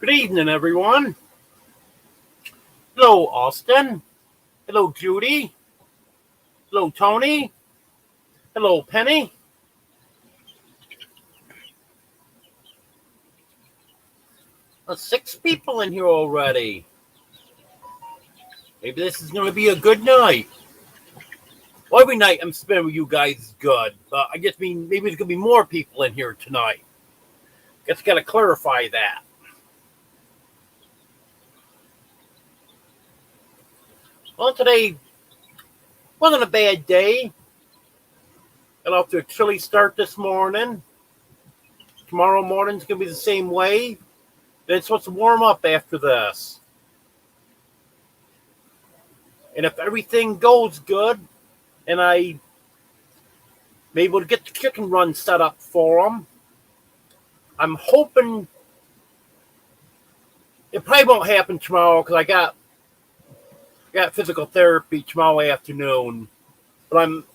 Good evening, everyone. Hello, Austin. Hello, Judy. Hello, Tony. Hello, Penny. That's 6 people in here already. Maybe this is going to be a good night. Well, every night I'm spending with you guys is good, but I just mean maybe there's going to be more people in here tonight. Guess got to clarify that. Well, today wasn't a bad day. Got off to a chilly start this morning. Tomorrow morning's going to be the same way. Then it's supposed to warm up after this. And if everything goes good, and I'm able to get the chicken run set up for them, I'm hoping it probably won't happen tomorrow because I got physical therapy tomorrow afternoon. But I'm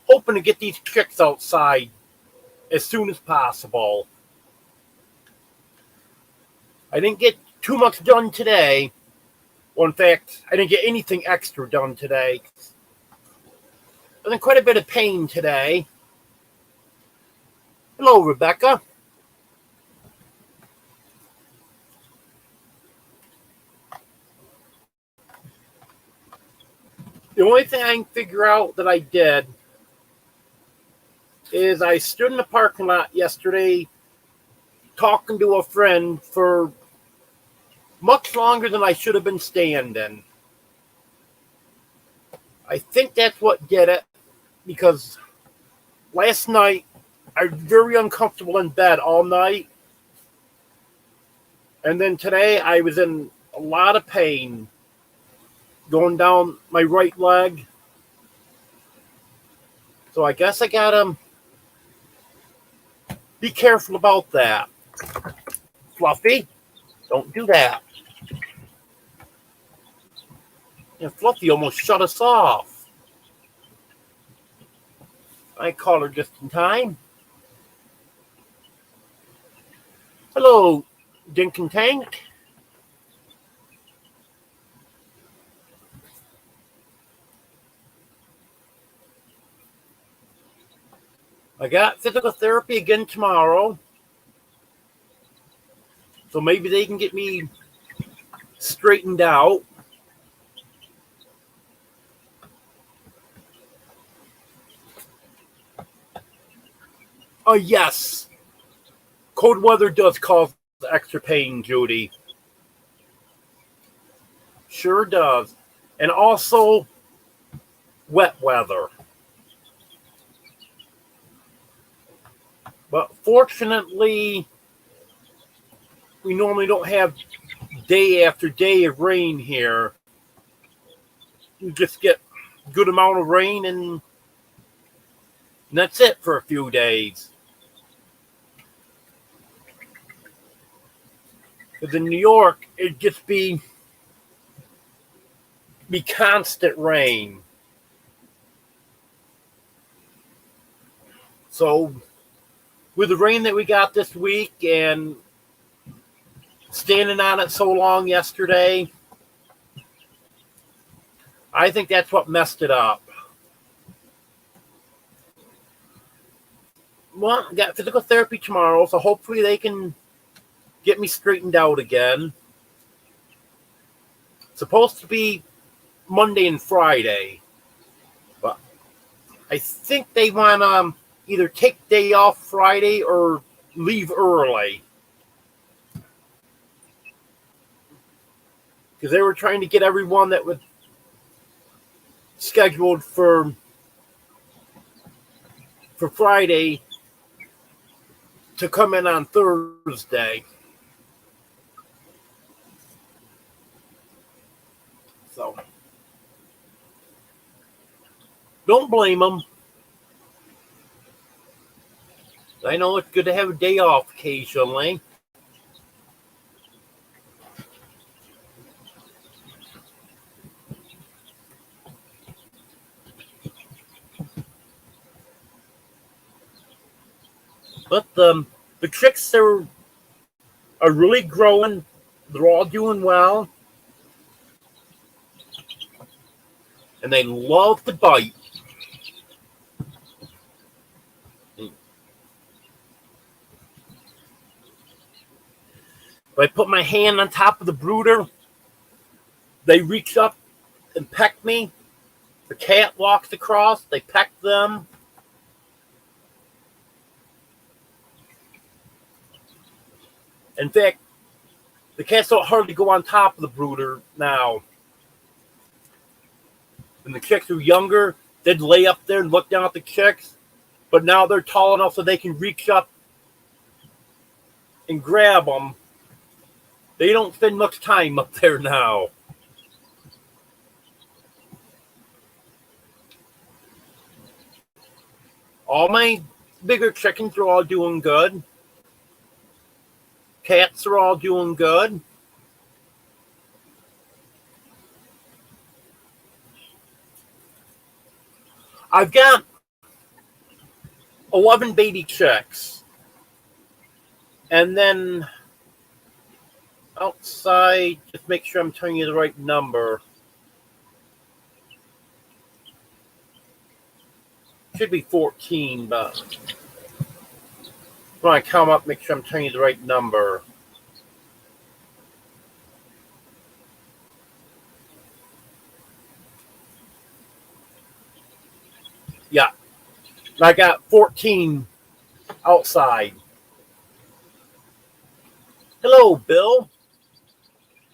hoping to get these chicks outside as soon as possible. I didn't get too much done today. Well, in fact, I didn't get anything extra done today. I was in quite a bit of pain today. Hello, Rebecca. The only thing I can figure out that I did is I stood in the parking lot yesterday talking to a friend for much longer than I should have been standing. I think that's what did it, because last night I was very uncomfortable in bed all night. And then today I was in a lot of pain going down my right leg. So I guess I gotta be careful about that. Fluffy, don't do that. And Fluffy almost shut us off. I called her just in time. Hello, Dink and Tank. I got physical therapy again tomorrow. So maybe they can get me straightened out. Oh, yes. Cold weather does cause extra pain, Judy. Sure does. And also wet weather. But fortunately, we normally don't have day after day of rain here. You just get a good amount of rain and that's it for a few days. Because in New York, it'd just be constant rain. So with the rain that we got this week and standing on it so long yesterday, I think that's what messed it up. Well, I got physical therapy tomorrow, so hopefully they can get me straightened out again. It's supposed to be Monday and Friday, but I think they want to either take day off Friday or leave early. Because they were trying to get everyone that was scheduled for Friday to come in on Thursday. So don't blame them. I know it's good to have a day off occasionally. But the chicks are are really growing. They're all doing well. And they love to bite. If I put my hand on top of the brooder, they reach up and peck me. The cat walks across, they peck them. In fact, the cats don't hardly go on top of the brooder now. When the chicks were younger, they'd lay up there and look down at the chicks. But now they're tall enough so they can reach up and grab them. They don't spend much time up there now. All my bigger chickens are all doing good. Cats are all doing good. I've got 11 baby chicks. And then outside, just make sure I'm telling you the right number. Should be 14, but when I count up, make sure I'm telling you the right number. Yeah, I got 14 outside. Hello, Bill.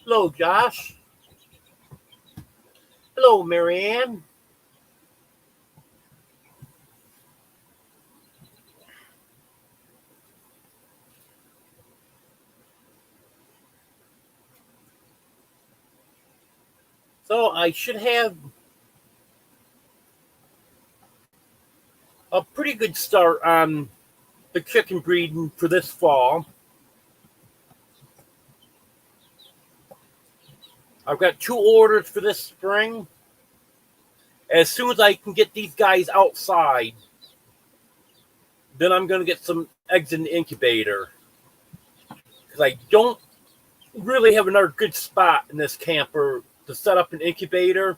Hello, Josh. Hello, Marianne. So I should have a pretty good start on the chicken breeding for this fall. I've got 2 orders for this spring. As soon as I can get these guys outside, then I'm going to get some eggs in the incubator. Because I don't really have another good spot in this camper to set up an incubator.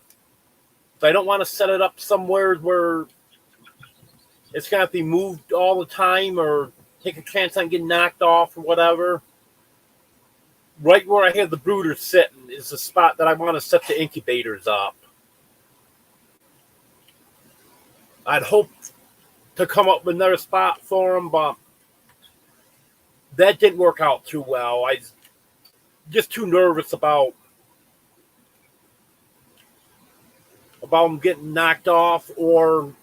So I don't want to set it up somewhere where it's going to have to be moved all the time or take a chance on getting knocked off or whatever. Right where I have the brooders sitting is the spot that I want to set the incubators up. I'd hope to come up with another spot for them, but that didn't work out too well. I was just too nervous about them getting knocked off, or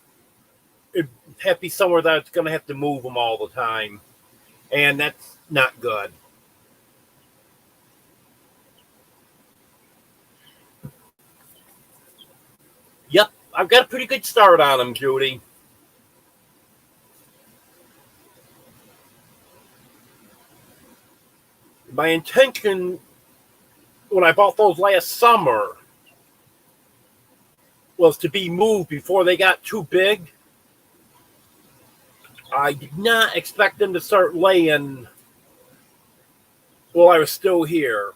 it'd have to be somewhere that it's going to have to move them all the time. And that's not good. Yep, I've got a pretty good start on them, Judy. My intention when I bought those last summer was to be moved before they got too big. I did not expect them to start laying while I was still here.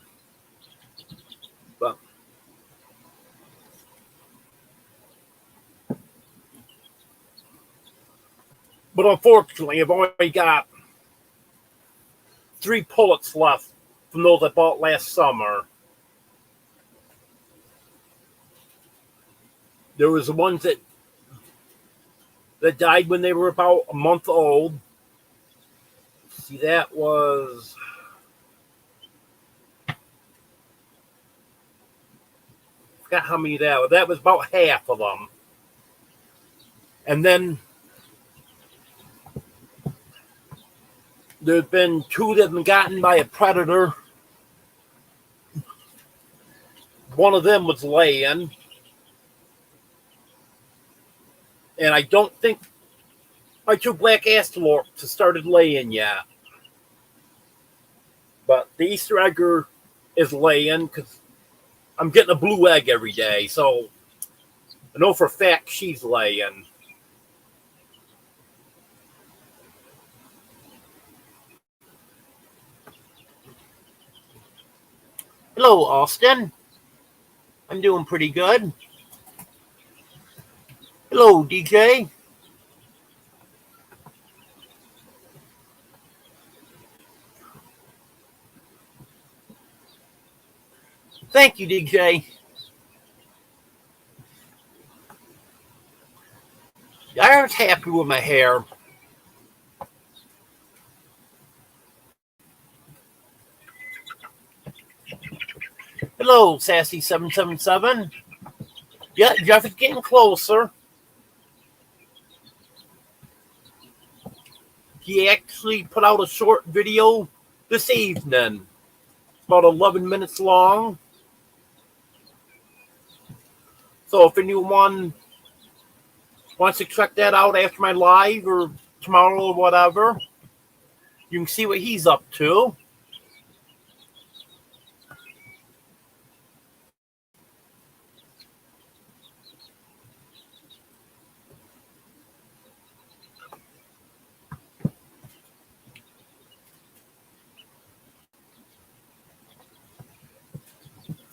But unfortunately, I've only got 3 pullets left from those I bought last summer. There was the ones that died when they were about a month old. See, that was... I forgot how many that was. That was about half of them. And then there's been 2 that have been gotten by a predator. One of them was laying. And I don't think my 2 black astelorps have started laying yet. But the Easter egger is laying because I'm getting a blue egg every day. So I know for a fact she's laying. Hello, Austin. I'm doing pretty good. Hello, DJ. Thank you, DJ. I was happy with my hair. Hello, Sassy777. Yeah, Jeff is getting closer. He actually put out a short video this evening, about 11 minutes long. So if anyone wants to check that out after my live or tomorrow or whatever, you can see what he's up to.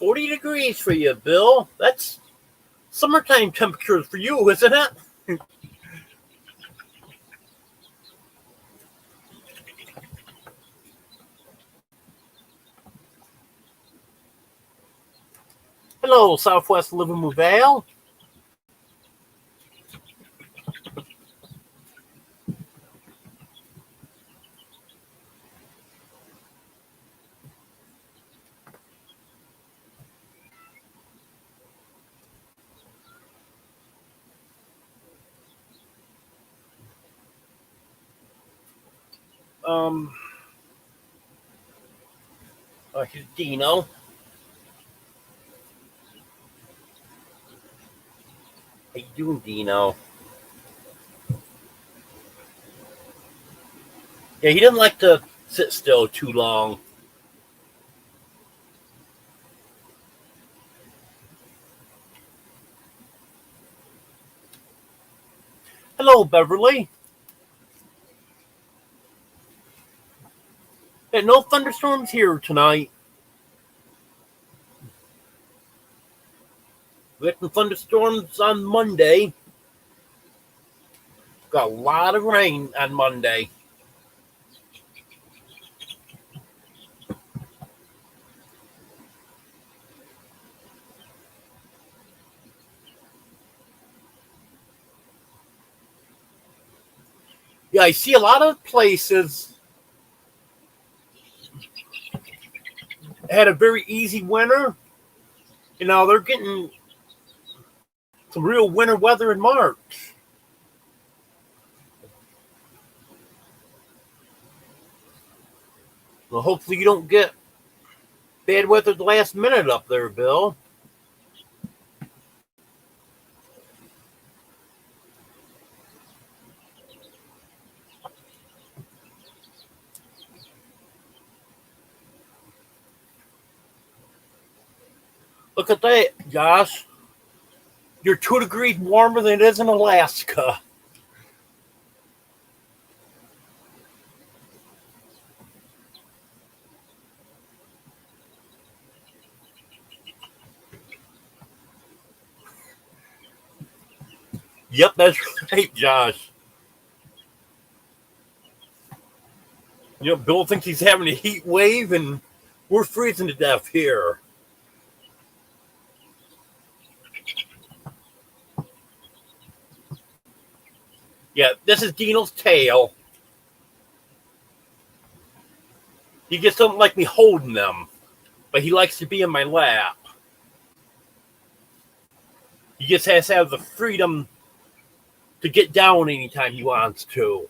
$40 degrees for you, Bill. That's summertime temperatures for you, isn't it? Hello, Southwest Living with Val. Here's Dino. How you doing, Dino? Yeah, he didn't like to sit still too long. Hello, Beverly. Yeah, no thunderstorms here tonight. We had some thunderstorms on Monday. Got a lot of rain on Monday. Yeah, I see a lot of places had a very easy winter. You know, they're getting some real winter weather in March. Well, hopefully you don't get bad weather at the last minute up there, Bill. Look at that, Josh. You're 2 degrees warmer than it is in Alaska. Yep, that's right, Josh. You know, Bill thinks he's having a heat wave, and we're freezing to death here. Yeah, this is Dino's tail. He just doesn't like me holding them, but he likes to be in my lap. He just has to have the freedom to get down anytime he wants to.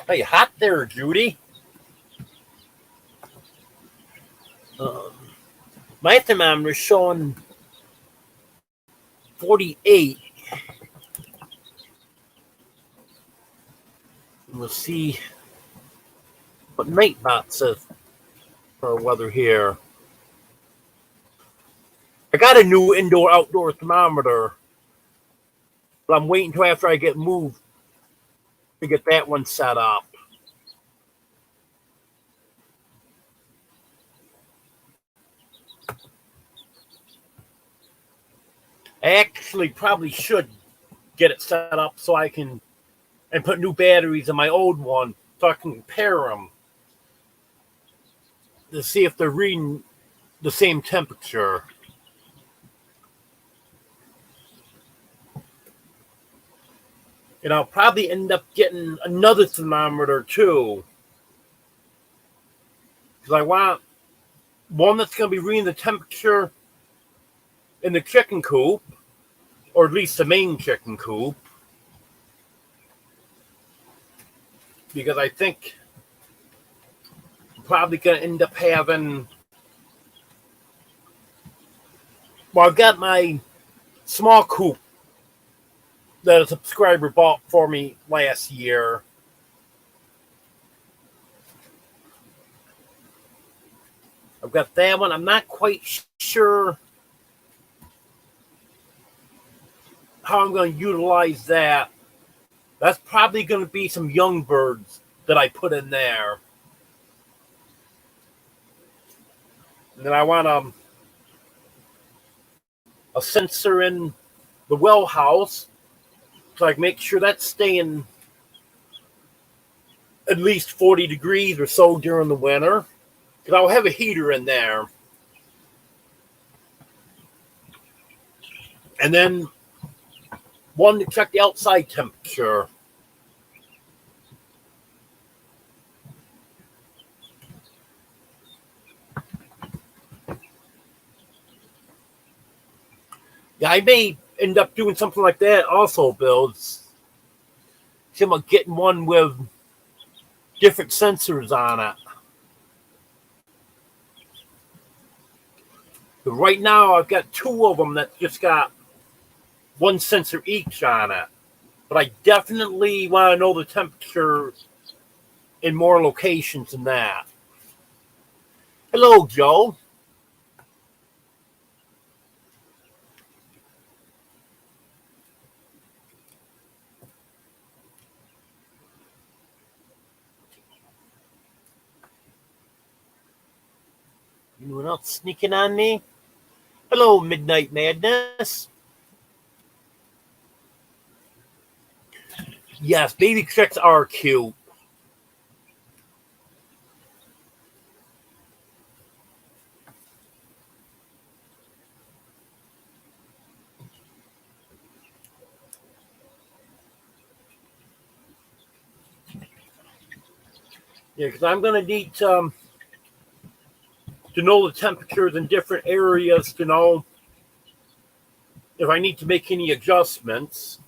Hey, hot there, Judy. My thermometer is showing 48. We'll see what Nightbot says for weather here. I got a new indoor-outdoor thermometer. But I'm waiting until after I get moved to get that one set up. I actually probably should get it set up so I can and put new batteries in my old one so I can compare them to see if they're reading the same temperature. And I'll probably end up getting another thermometer too, because I want one that's going to be reading the temperature in the chicken coop, or at least the main chicken coop, because I think I'm probably going to end up having, well, I've got my small coop that a subscriber bought for me last year. I've got that one. I'm not quite sure how I'm going to utilize that. That's probably going to be some young birds that I put in there. And then I want a sensor in the well house, so I can make sure that's staying at least 40 degrees or so during the winter, because I'll have a heater in there. And then one to check the outside temperature. Yeah, I may end up doing something like that also, Bill. See about getting one with different sensors on it. But right now, I've got two of them that just got one sensor each on it. But I definitely want to know the temperature in more locations than that. Hello, Joe. Anyone else sneaking on me? Hello, Midnight Madness. Yes, baby chicks are cute. Yeah, because I'm going to need to know the temperatures in different areas to know if I need to make any adjustments.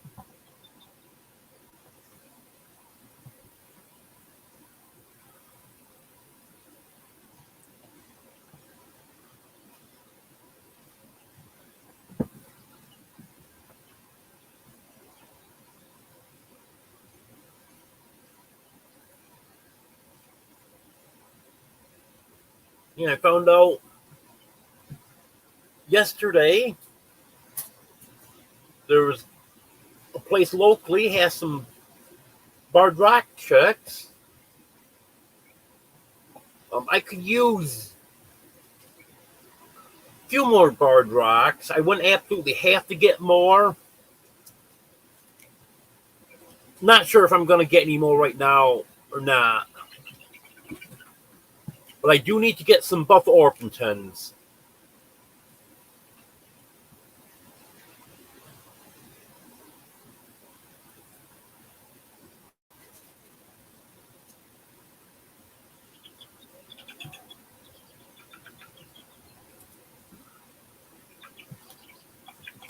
Yeah, I found out yesterday there was a place locally has some barred rock chicks. I could use a few more barred rocks. I wouldn't absolutely have to get more. Not sure if I'm going to get any more right now or not. But I do need to get some buff Orpingtons.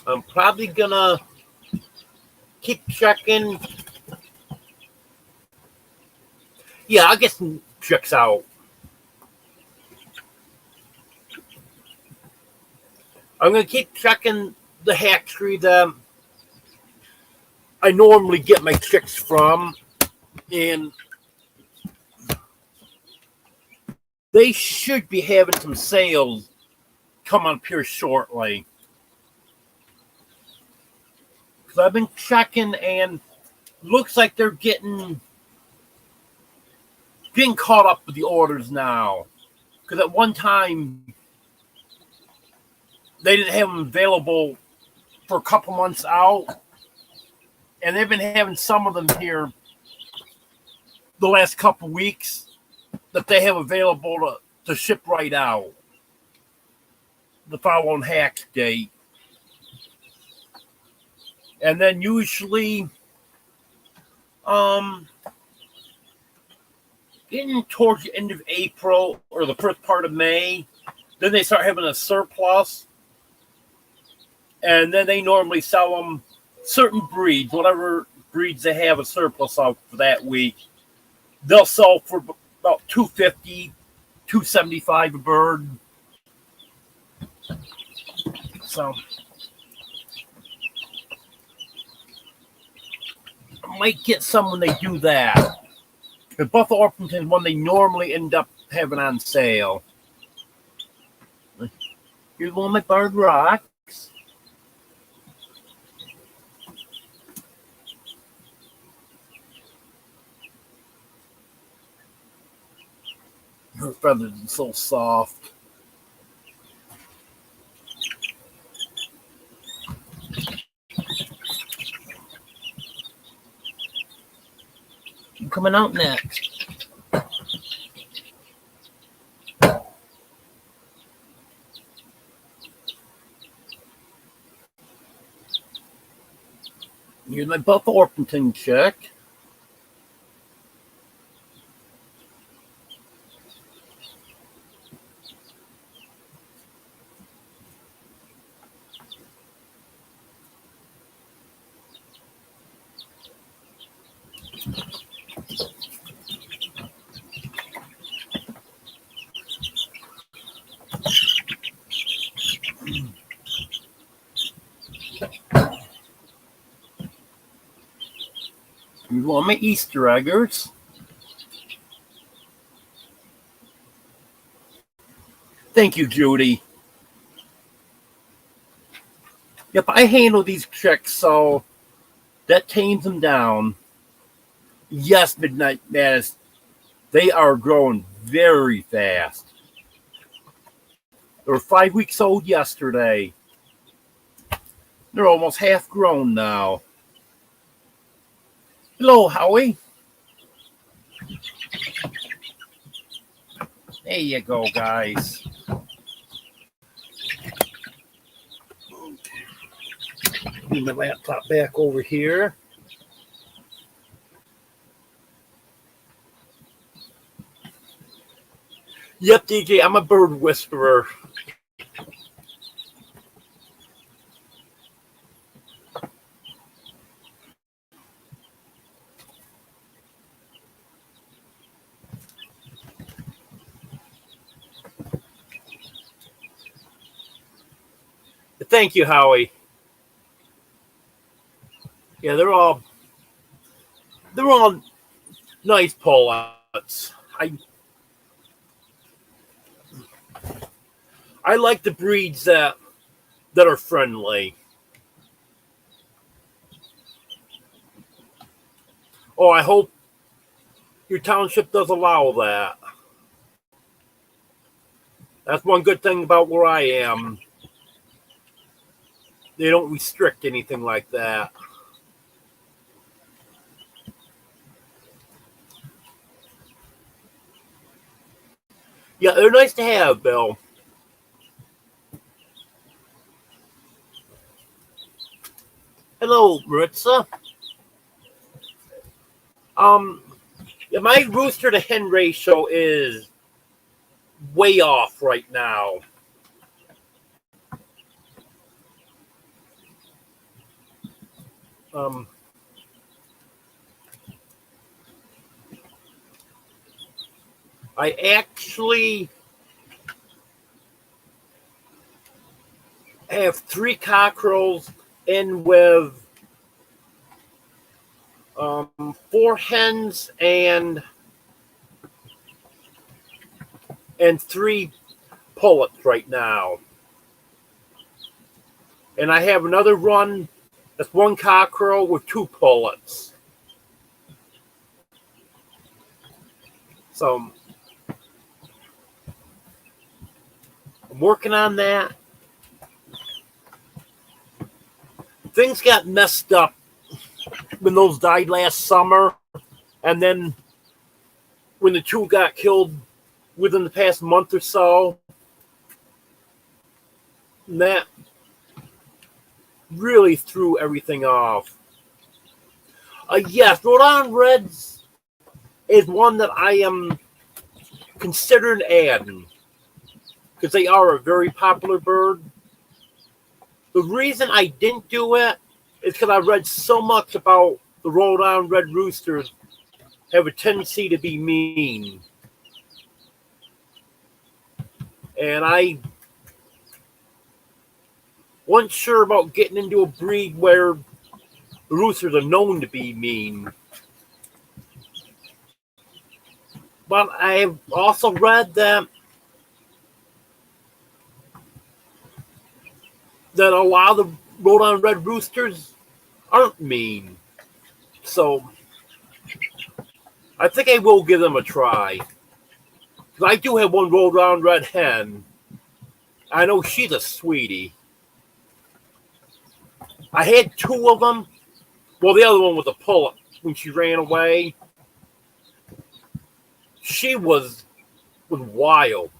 I'm probably going to keep checking. Yeah, I'll get some chicks out. I'm going to keep checking the hatchery that I normally get my chicks from. And they should be having some sales come up here shortly. because I've been checking and looks like they're getting caught up with the orders now. Because at one time they didn't have them available for a couple months out, and they've been having some of them here the last couple weeks that they have available to ship right out the following hatch date. And then usually getting towards the end of April or the first part of May, then they start having a surplus. And then they normally sell them certain breeds, whatever breeds they have a surplus of for that week. They'll sell for about $250, $275 a bird. So I might get some when they do that. The Buffalo Orpington is one they normally end up having on sale. Here's one of my bird rocks. Her feathers are so soft. I'm coming out next. Here's my Buffalo Orpington chick. You want my Easter eggers? Thank you, Judy. Yep, I handle these chicks, so that tames them down. Yes, Midnight Madness, they are growing very fast. They were 5 weeks old yesterday. They're almost half grown now. Hello, Howie. There you go, guys. Move my laptop back over here. Yep, DJ, I'm a bird whisperer. Thank you, Howie. Yeah, they're all nice pull-outs. I like the breeds that are friendly. Oh, I hope your township does allow that. That's one good thing about where I am. They don't restrict anything like that. Yeah, they're nice to have, Bill. Hello, Maritza. Yeah, my rooster to hen ratio is way off right now. I actually have 3 cockerels in with 4 hens and 3 pullets right now. And I have another run That's one cockerel with 2 pullets. So I'm working on that. Things got messed up when those died last summer, and then when the 2 got killed within the past month or so, that really threw everything off. Yes, Rhode Island Reds is one that I am considering adding because they are a very popular bird. The reason I didn't do it is because I read so much about the Rhode Island Red Roosters have a tendency to be mean. And I wasn't sure about getting into a breed where the roosters are known to be mean. But I've also read that a lot of the Rhode Island Red Roosters aren't mean. So I think I will give them a try. Because I do have one Rhode Island Red hen. I know she's a sweetie. I had 2 of them. Well, the other one was a pullet when she ran away. She was wild.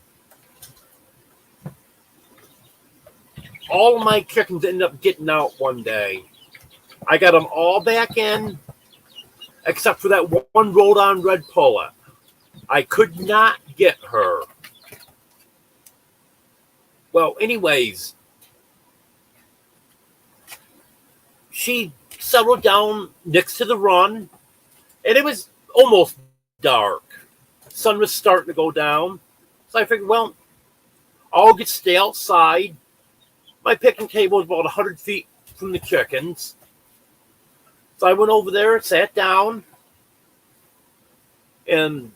All of my chickens ended up getting out one day. I got them all back in, except for that one Rhode Island Red pullet. I could not get her. Well, anyways, she settled down next to the run, and it was almost dark. Sun was starting to go down. So I figured, well, I'll get stay outside. My picking table was about 100 feet from the chickens. So I went over there, sat down, and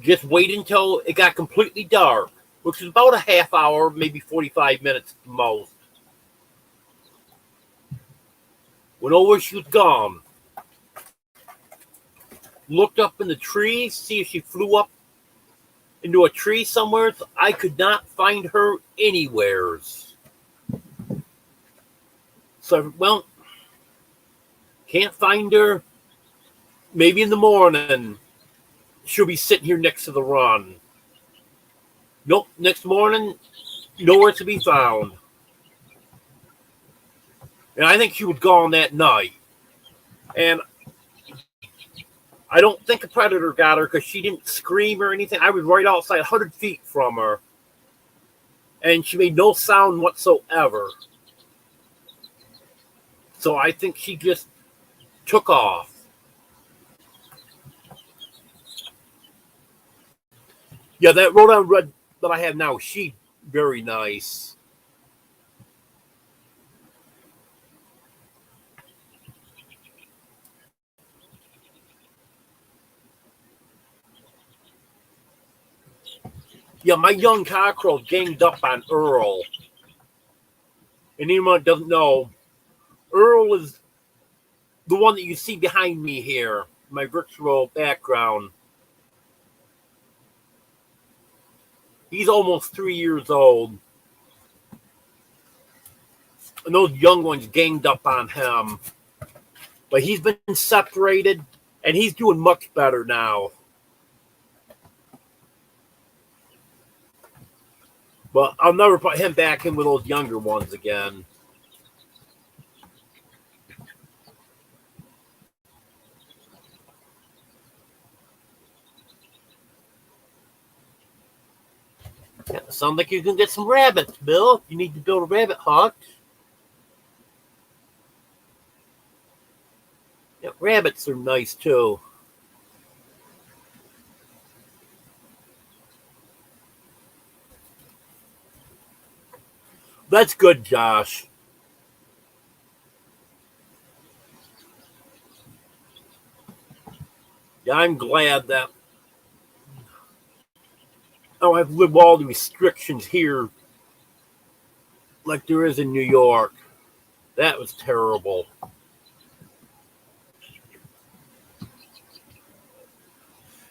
just waited until it got completely dark, which was about a half hour, maybe 45 minutes at the most. Went over, she was gone. Looked up in the trees, see if she flew up into a tree somewhere. I could not find her anywheres. So, well, can't find her. Maybe in the morning she'll be sitting here next to the run. Nope, next morning, nowhere to be found. And I think she was gone that night. And I don't think a predator got her because she didn't scream or anything. I was right outside 100 feet from her. And she made no sound whatsoever. So I think she just took off. Yeah, that Rhode Island Red that I have now, she's very nice. Yeah, my young cockerel ganged up on Earl. And anyone that doesn't know, Earl is the one that you see behind me here, my virtual background. He's almost 3 years old. And those young ones ganged up on him. But he's been separated, and he's doing much better now. But I'll never put him back in with those younger ones again. Yeah, sounds like you can get some rabbits, Bill. You need to build a rabbit hutch. Yeah, rabbits are nice too. That's good, Josh. Yeah, I'm glad that I don't have to live with all the restrictions here like there is in New York. That was terrible.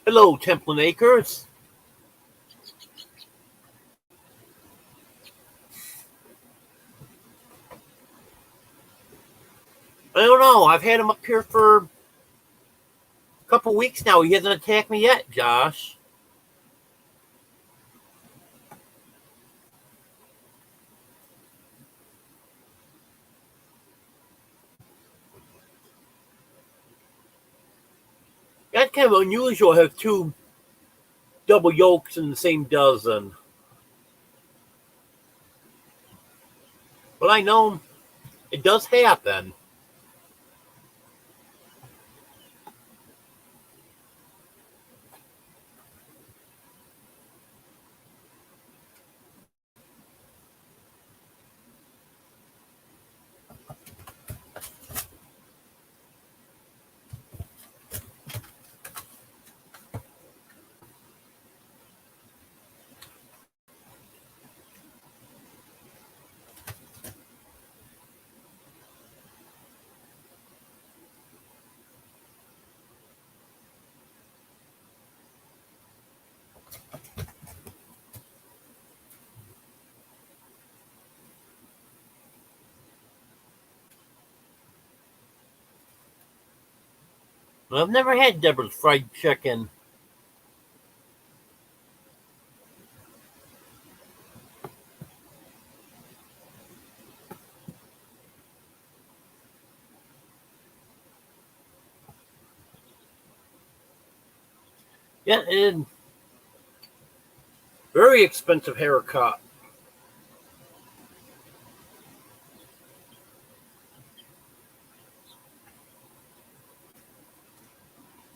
Hello, Templin Acres. I don't know. I've had him up here for a couple weeks now. He hasn't attacked me yet, Josh. That's kind of unusual to have two double yolks in the same dozen. But I know it does happen. I've never had Deborah's fried chicken. Yeah, and very expensive haircut.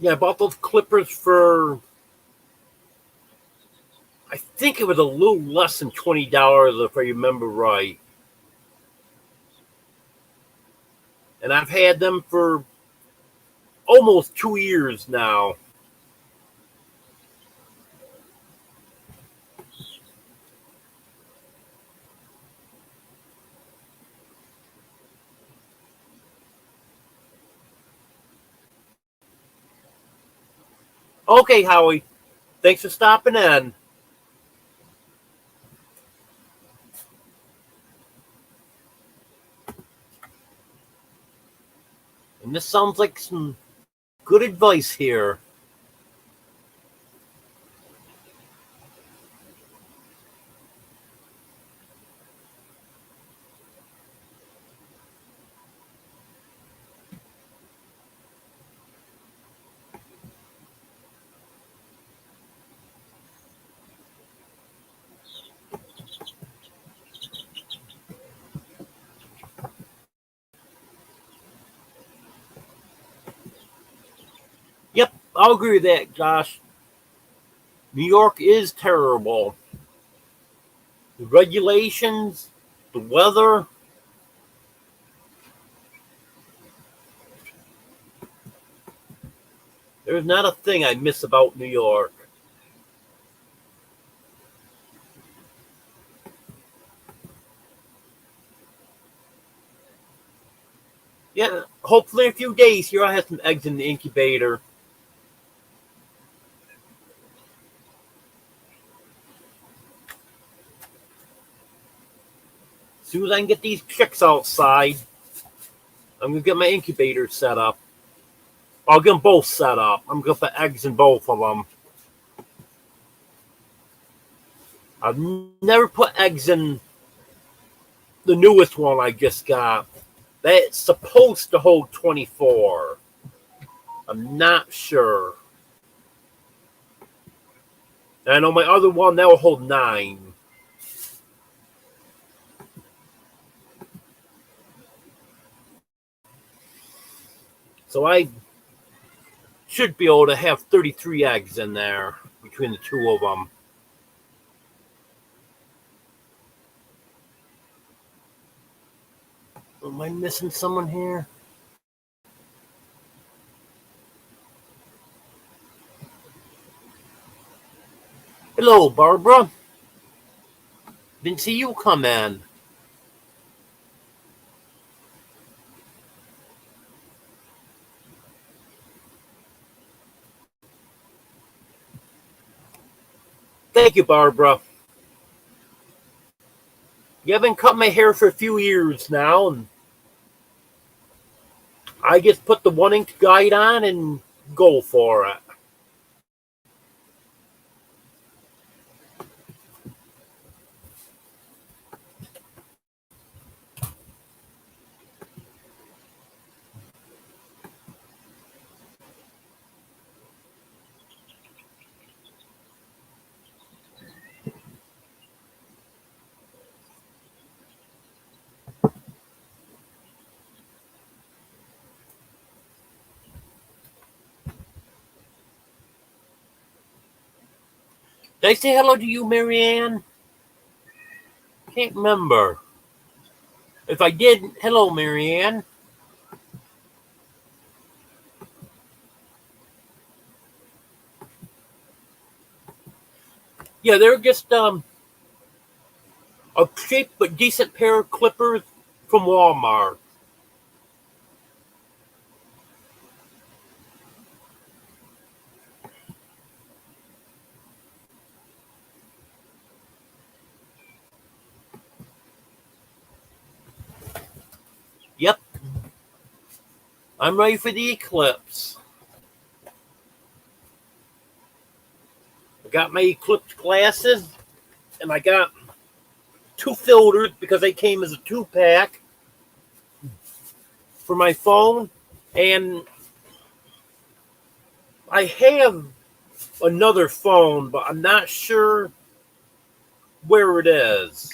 Yeah, I bought those clippers for, I think it was a little less than $20 if I remember right. And I've had them for almost 2 years now. Okay, Howie. Thanks for stopping in. And this sounds like some good advice here. Yep, I'll agree with that, Josh. New York is terrible. The regulations, the weather. There's not a thing I miss about New York. Yeah, hopefully in a few days here I'll have some eggs in the incubator. As soon as I can get these chicks outside, I'm going to get my incubator set up. I'll get them both set up. I'm going to put eggs in both of them. I've never put eggs in the newest one I just got. That's supposed to hold 24. I'm not sure. And I know my other one, that will hold 9. So I should be able to have 33 eggs in there between the two of them. Am I missing someone here? Hello, Barbara. Didn't see you come in. Thank you, Barbara. Yeah, I've been cutting my hair for a few years now, and I just put the 1-inch guide on and go for it. Did I say hello to you, Marianne? Can't remember. If I did, hello, Marianne. Yeah, they're just a cheap but decent pair of clippers from Walmart. Yep. I'm ready for the eclipse. I got my eclipse glasses, and I got 2 filters because they came as a 2-pack for my phone. And I have another phone, but I'm not sure where it is.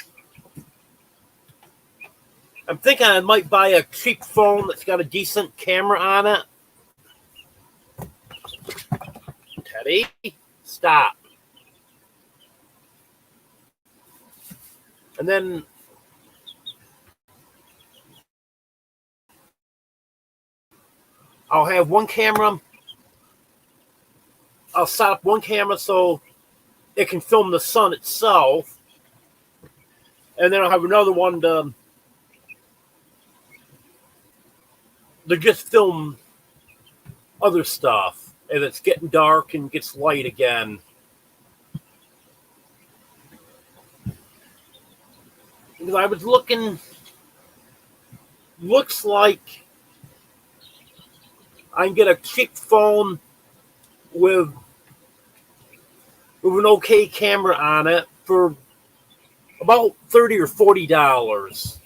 I'm thinking I might buy a cheap phone that's got a decent camera on it. Teddy, stop. And then I'll have one camera. I'll set up one camera so it can film the sun itself. And then I'll have another one to just film other stuff if it's getting dark and gets light again. Because I was looking, looks like I can get a cheap phone with an okay camera on it for about $30 or $40.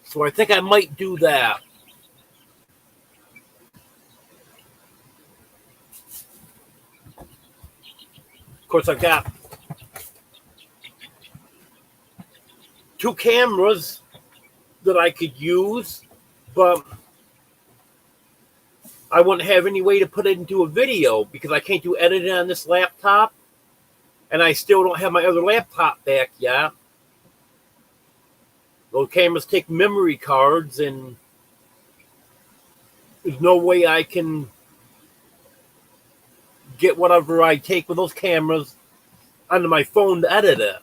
So I think I might do that. Of course, I've got 2 cameras that I could use, but I wouldn't have any way to put it into a video because I can't do editing on this laptop, and I still don't have my other laptop back yet. Those cameras take memory cards, and there's no way I can get whatever I take with those cameras onto my phone to edit it.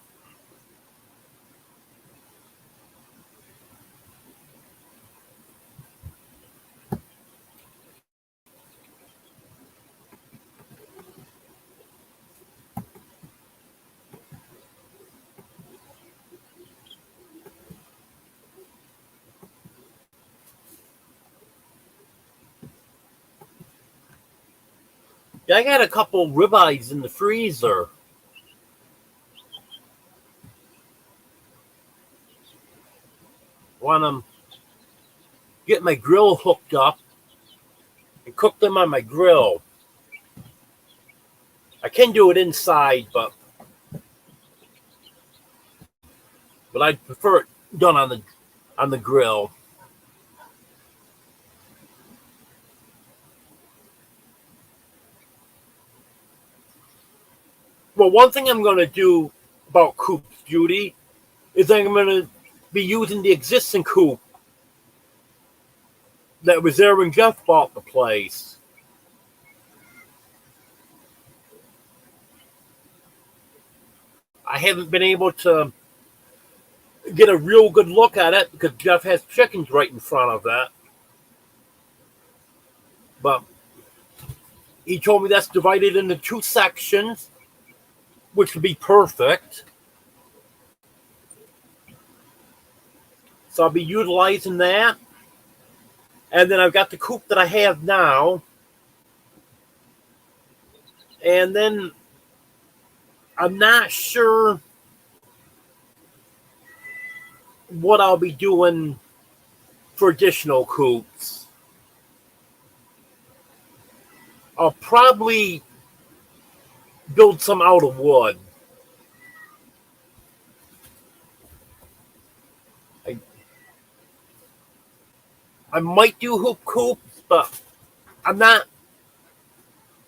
Yeah, I got a couple ribeyes in the freezer. Want to get my grill hooked up and cook them on my grill. I can do it inside, but I'd prefer it done on the grill. Well, one thing I'm going to do about coops, Judy, is I'm going to be using the existing coop that was there when Jeff bought the place. I haven't been able to get a real good look at it because Jeff has chickens right in front of that. But he told me that's divided into 2 sections, which would be perfect. So I'll be utilizing that. And then I've got the coop that I have now. And then I'm not sure what I'll be doing for additional coops. I'll probably build some out of wood. I might do hoop coops, but I'm not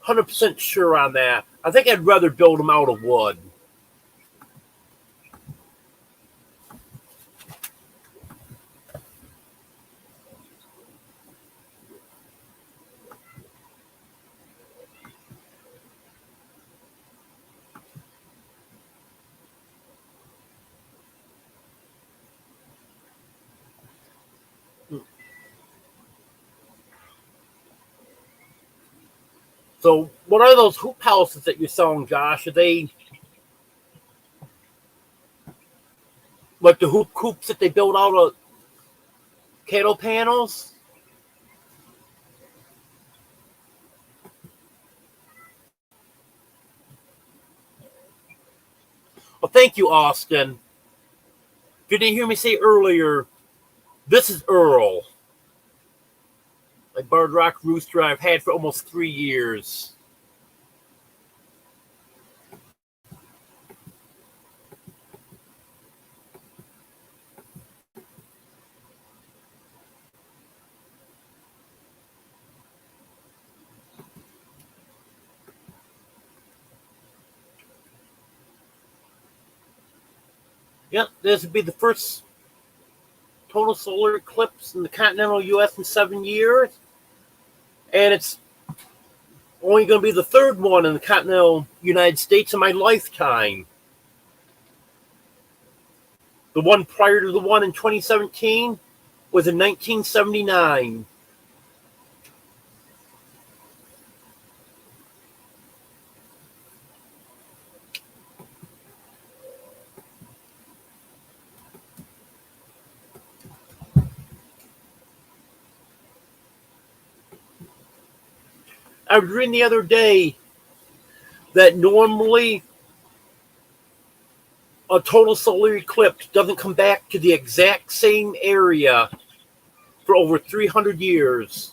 100% sure on that. I think I'd rather build them out of wood. So, what are those hoop houses that you're selling, Josh? Are they like the hoop coops that they build out of cattle panels? Well, thank you, Austin. If you didn't hear me say earlier, this is Earl. Like Barred Rock Rooster I've had for almost 3 years. Yep, this would be the first total solar eclipse in the continental U.S. in 7 years. And it's only going to be the 3rd one in the continental United States in my lifetime. The one prior to the one in 2017 was in 1979. I was reading the other day that normally a total solar eclipse doesn't come back to the exact same area for over 300 years.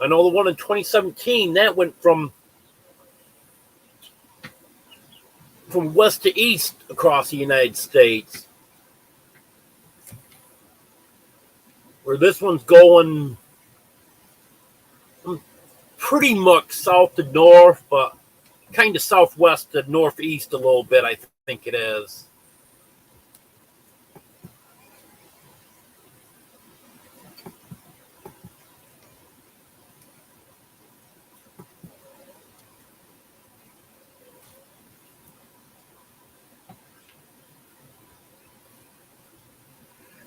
I know the one in 2017, that went from west to east across the United States. Where this one's going pretty much south to north, but kind of southwest to northeast a little bit, I think it is.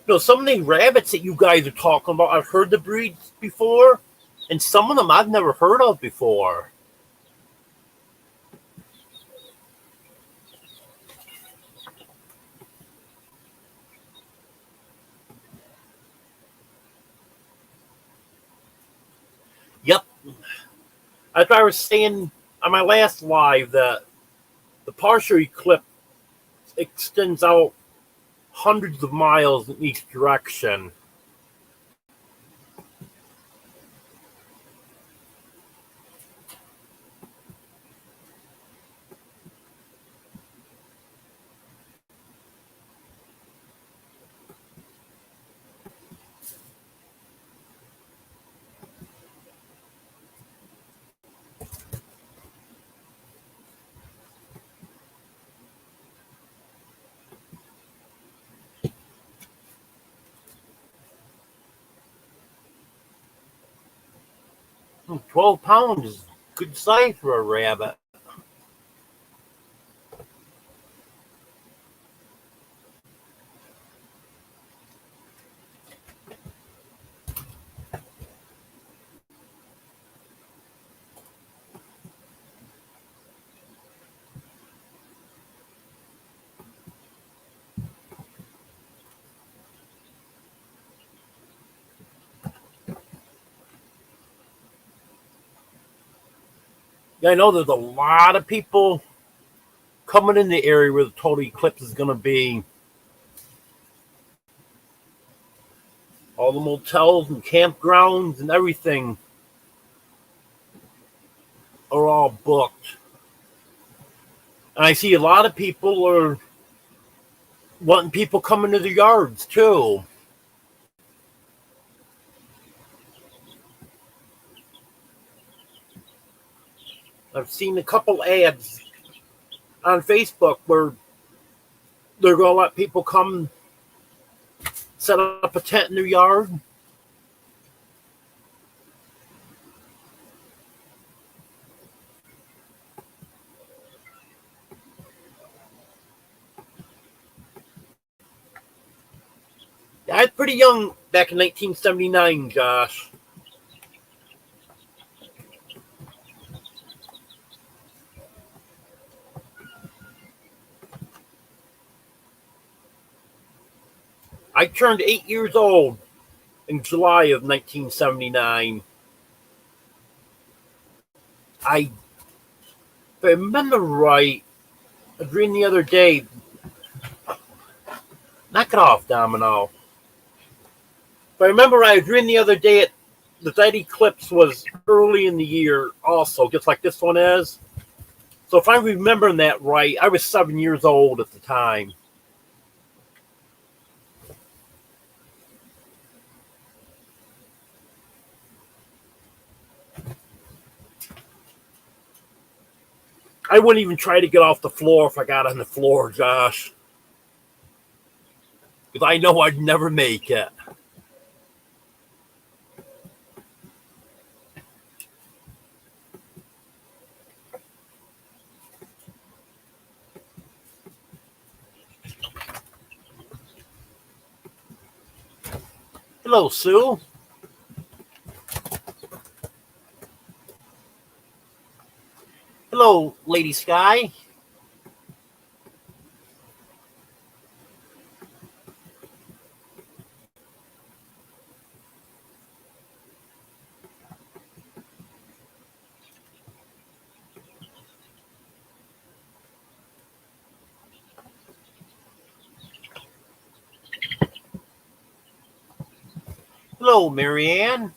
You know, some of the rabbits that you guys are talking about, I've heard the breeds before, and some of them I've never heard of before. Yep. As I was saying on my last live, that the partial eclipse extends out hundreds of miles in each direction. Hmm, 12 pounds is good size for a rabbit. Yeah, I know there's a lot of people coming in the area where the total eclipse is going to be. All the motels and campgrounds and everything are all booked. And I see a lot of people are wanting people coming to the yards too. I've seen a couple ads on Facebook where they're going to let people come set up a tent in their yard. I was pretty young back in 1979, Josh. I turned 8 years old in July of 1979. If I remember right, I was reading the other day. Knock it off, Domino. If I remember right, I was reading the other day that eclipse was early in the year also, just like this one is. So if I'm remembering that right, I was 7 years old at the time. I wouldn't even try to get off the floor if I got on the floor, Josh. Because I know I'd never make it. Hello, Sue. Hello, Lady Sky. Hello, Marianne.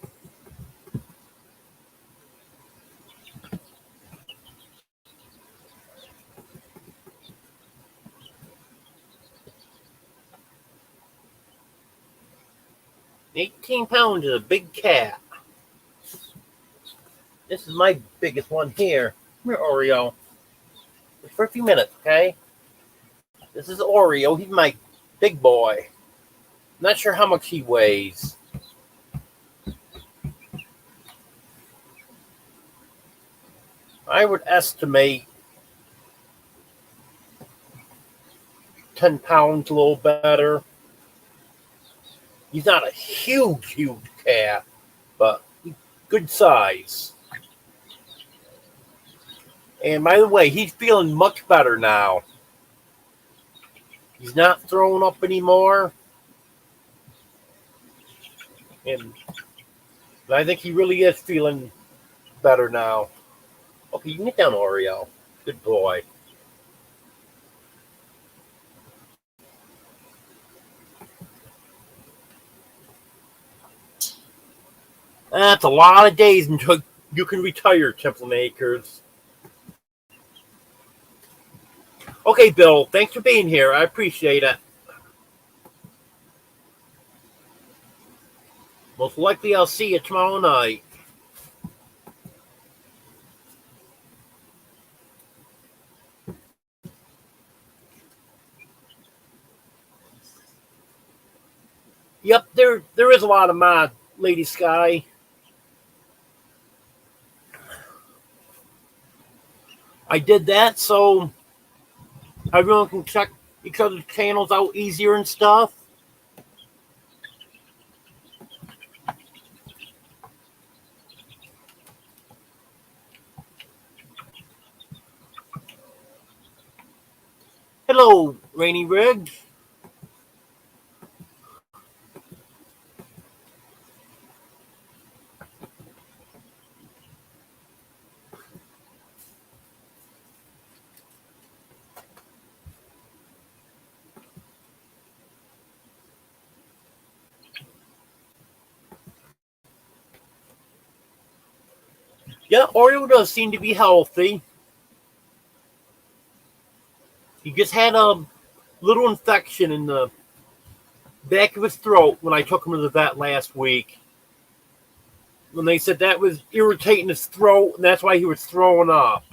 £18 is a big cat. This is my biggest one here. Come here, Oreo. Just for a few minutes, okay? This is Oreo. He's my big boy. Not sure how much he weighs. I would estimate 10 pounds, a little better. He's not a huge cat, but good size. And by the way, he's feeling much better now. He's not throwing up anymore. And I think he really is feeling better now. Okay, you can get down, Oreo. Good boy. That's a lot of days until you can retire, Temple Acres. Okay, Bill, thanks for being here. I appreciate it. Most likely I'll see you tomorrow night. Yep, there is a lot of mod, Lady Sky. I did that so everyone can check each other's channels out easier and stuff. Hello, Rainy Riggs. Yeah, Oreo does seem to be healthy. He just had a little infection in the back of his throat when I took him to the vet last week. When they said that was irritating his throat, and that's why he was throwing up.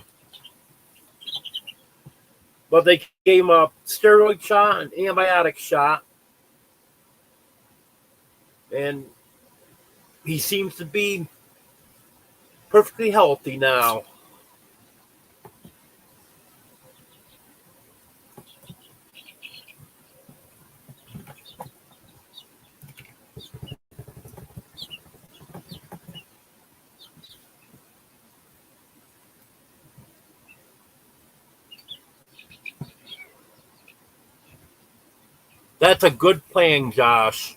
But they gave him a steroid shot, an antibiotic shot, and he seems to be perfectly healthy now. That's a good plan, Josh.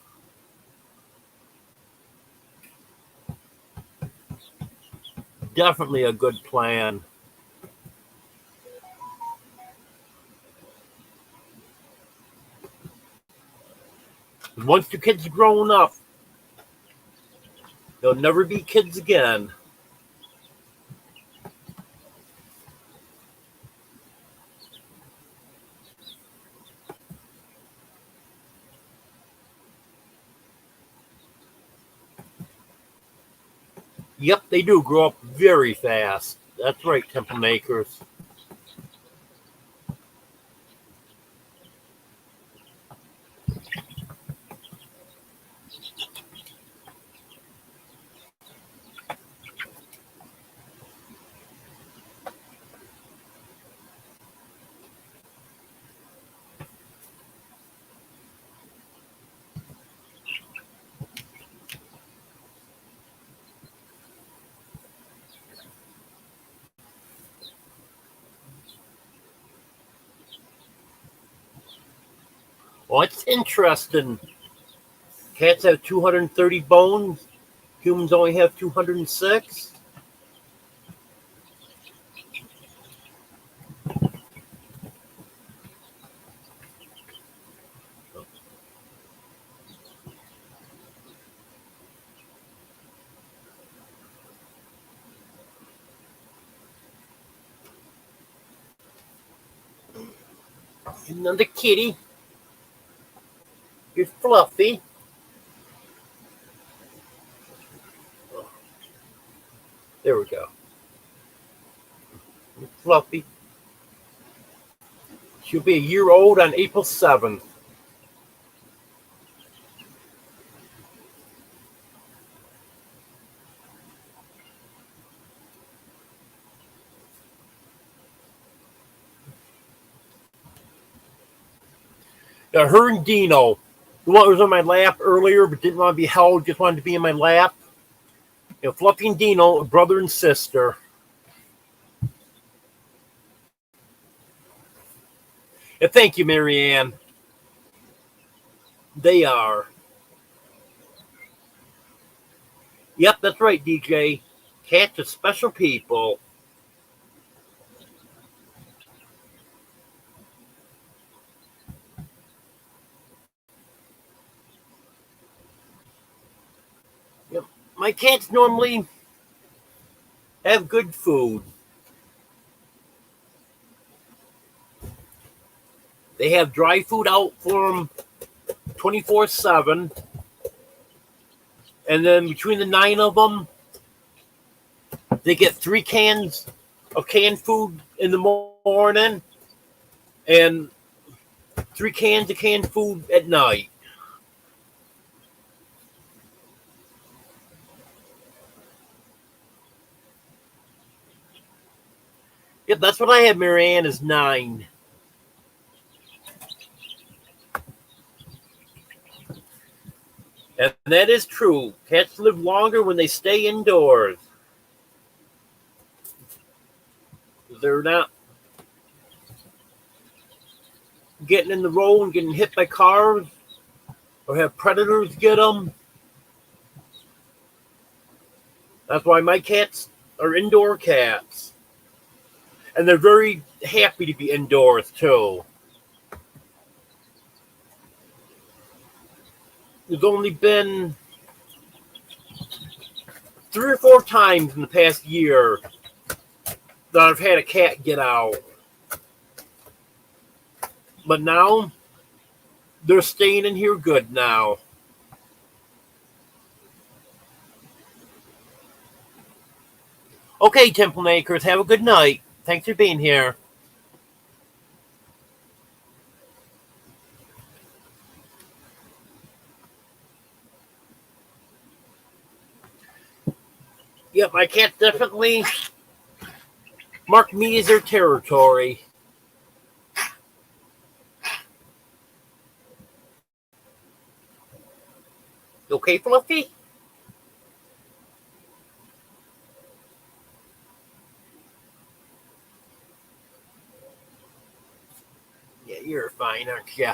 Definitely a good plan. Once the kids are grown up, they'll never be kids again. Yep, they do grow up very fast. That's right, Temple Makers. Well, it's interesting. Cats have 230 bones. Humans only have 206. Another kitty. You're fluffy. There we go. You're fluffy. She'll be a year old on April 7th. Now, her and Dino, the one who was on my lap earlier but didn't want to be held, just wanted to be in my lap. You know, Fluffy and Dino, brother and sister. Yeah, thank you, Marianne. They are. Yep, that's right, DJ. Cats are special people. Yep. My cats normally have good food. They have dry food out for them 24/7. And then between the 9 of them, they get 3 cans of canned food in the morning and 3 cans of canned food at night. Yep, that's what I have, Marianne, is 9. And that is true. Cats live longer when they stay indoors. They're not getting in the road and getting hit by cars or have predators get them. That's why my cats are indoor cats. And they're very happy to be indoors, too. There's only been 3 or 4 times in the past year that I've had a cat get out. But now, they're staying in here good now. Okay, Temple Makers, have a good night. Thanks for being here. Yep, my cats definitely mark me as their territory. You okay, Fluffy? Yeah, you're fine, aren't you?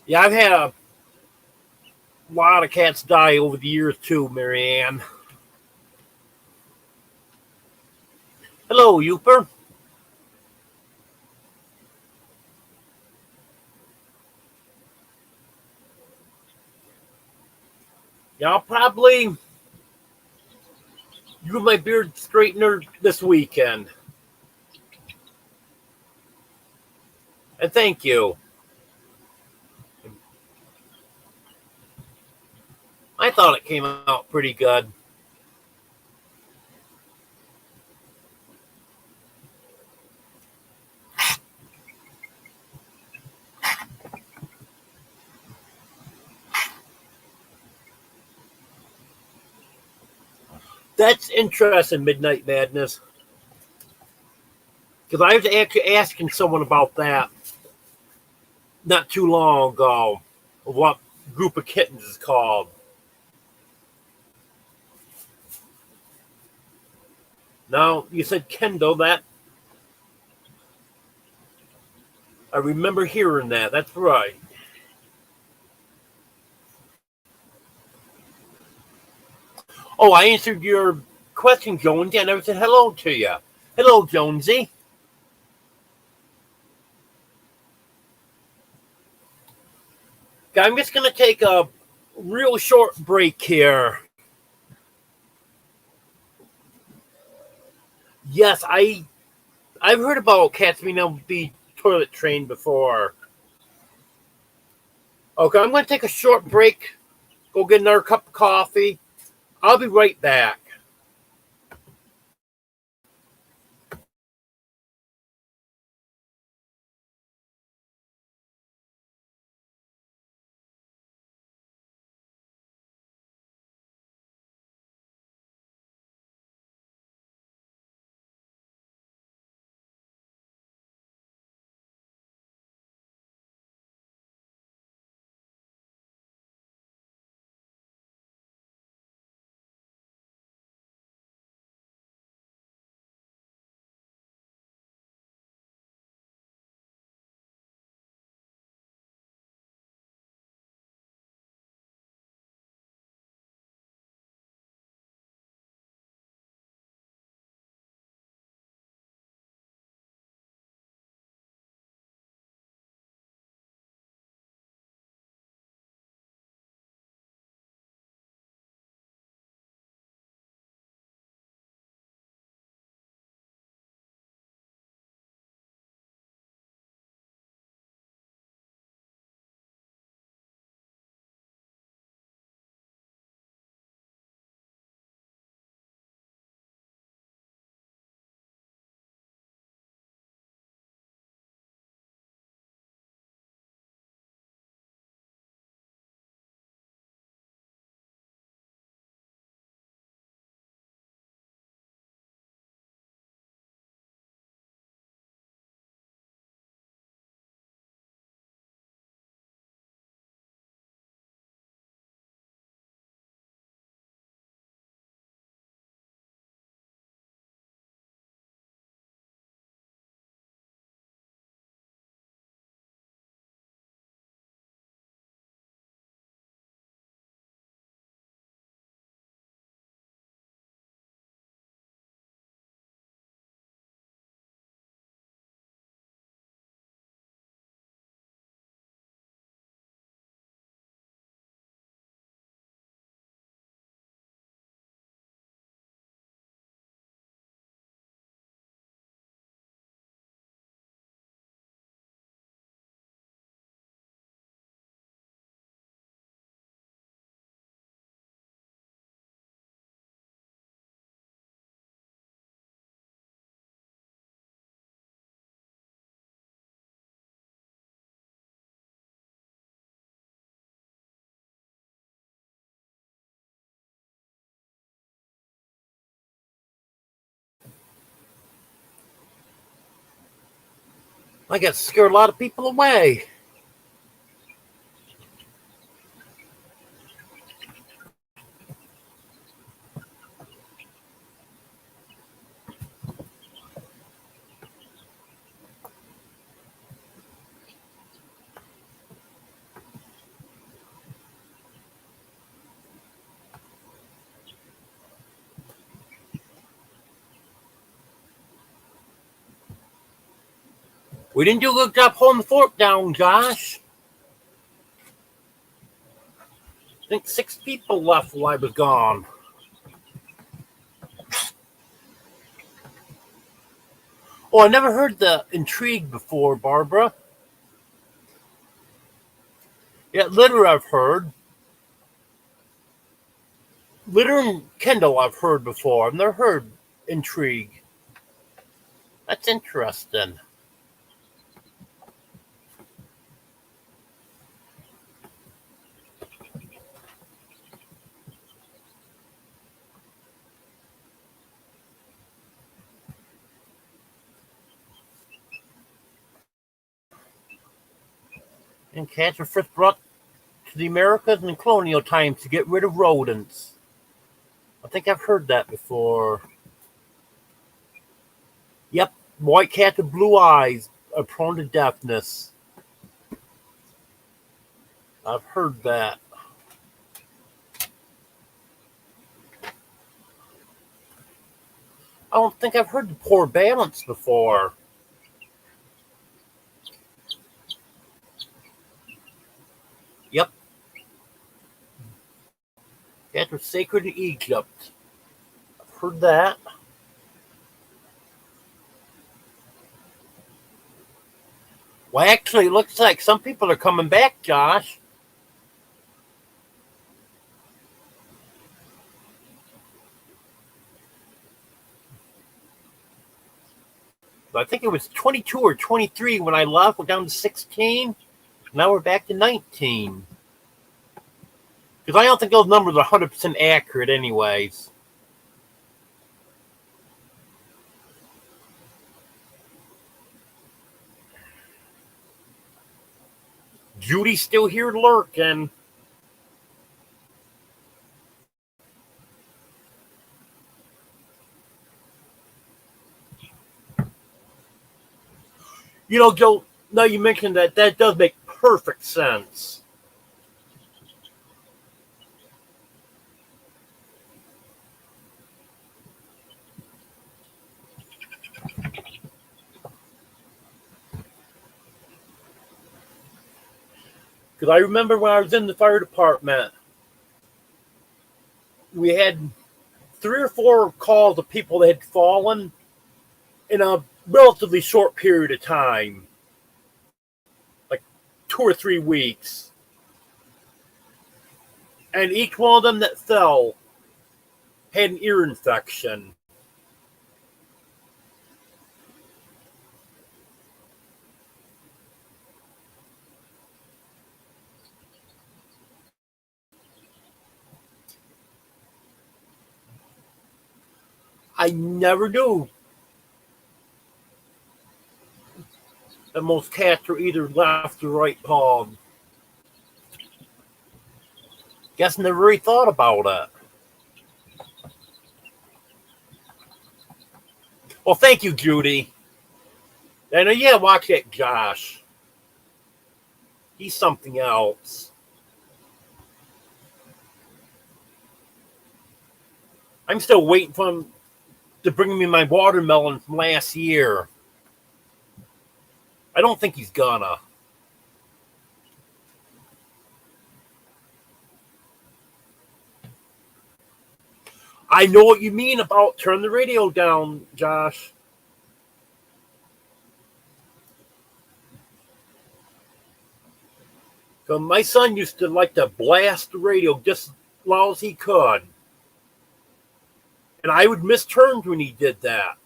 Yeah, I've had a lot of cats die over the years too, Marianne. Hello, Youper. Yeah, I'll probably use my beard straightener this weekend. And thank you. I thought it came out pretty good. That's interesting, Midnight Madness. Because I was actually asking someone about that not too long ago, of what group of kittens is called. Now, you said Kendall, that I remember hearing that. That's right. Oh, I answered your question, Jonesy. I never said hello to you. Hello, Jonesy. Okay, I'm just going to take a real short break here. Yes, I've heard about cats being able to be toilet trained before. Okay, I'm going to take a short break, go get another cup of coffee. I'll be right back. I got scared a lot of people away. We didn't do a good job holding the fort down, Josh. I think 6 people left while I was gone. Oh, I never heard the intrigue before, Barbara. Yeah, litter I've heard. Litter and Kendall I've heard before. I've never heard intrigue. That's interesting. And cats were first brought to the Americas in colonial times to get rid of rodents. I think I've heard that before. Yep, white cats with blue eyes are prone to deafness. I've heard that. I don't think I've heard the poor balance before. Yep. Cats were sacred in Egypt. I've heard that. Well, actually, it looks like some people are coming back, Josh. I think it was 22 or 23 when I left. We're down to 16. Now we're back to 19. Because I don't think those numbers are 100% accurate anyways. Judy's still here lurking. You know, Joe, now you mentioned that, that does make perfect sense. Because I remember when I was in the fire department, we had 3 or 4 calls of people that had fallen in a relatively short period of time, like 2 or 3 weeks. And each one of them that fell had an ear infection. I never knew that most cats are either left or right pawed. Guess never really thought about it. Well, thank you, Judy. And yeah, watch that Josh. He's something else. I'm still waiting for him to bring me my watermelon from last year. I don't think he's gonna. I know what you mean about turn the radio down, Josh. So my son used to like to blast the radio just as loud as he could. And I would miss turns when he did that.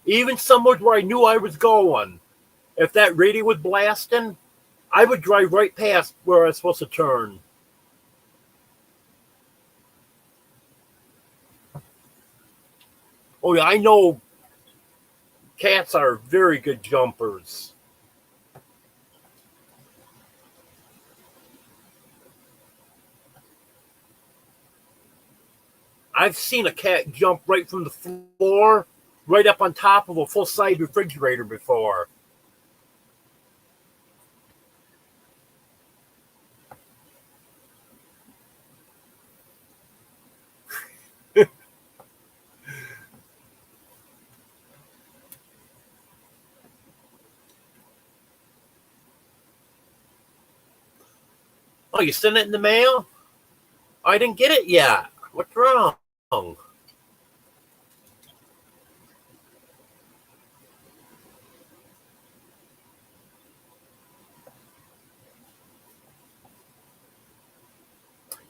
Even somewhere where I knew I was going. If that radio was blasting, I would drive right past where I was supposed to turn. Oh yeah, I know cats are very good jumpers. I've seen a cat jump right from the floor right up on top of a full-size refrigerator before. Oh, you sent it in the mail? I didn't get it yet. What's wrong?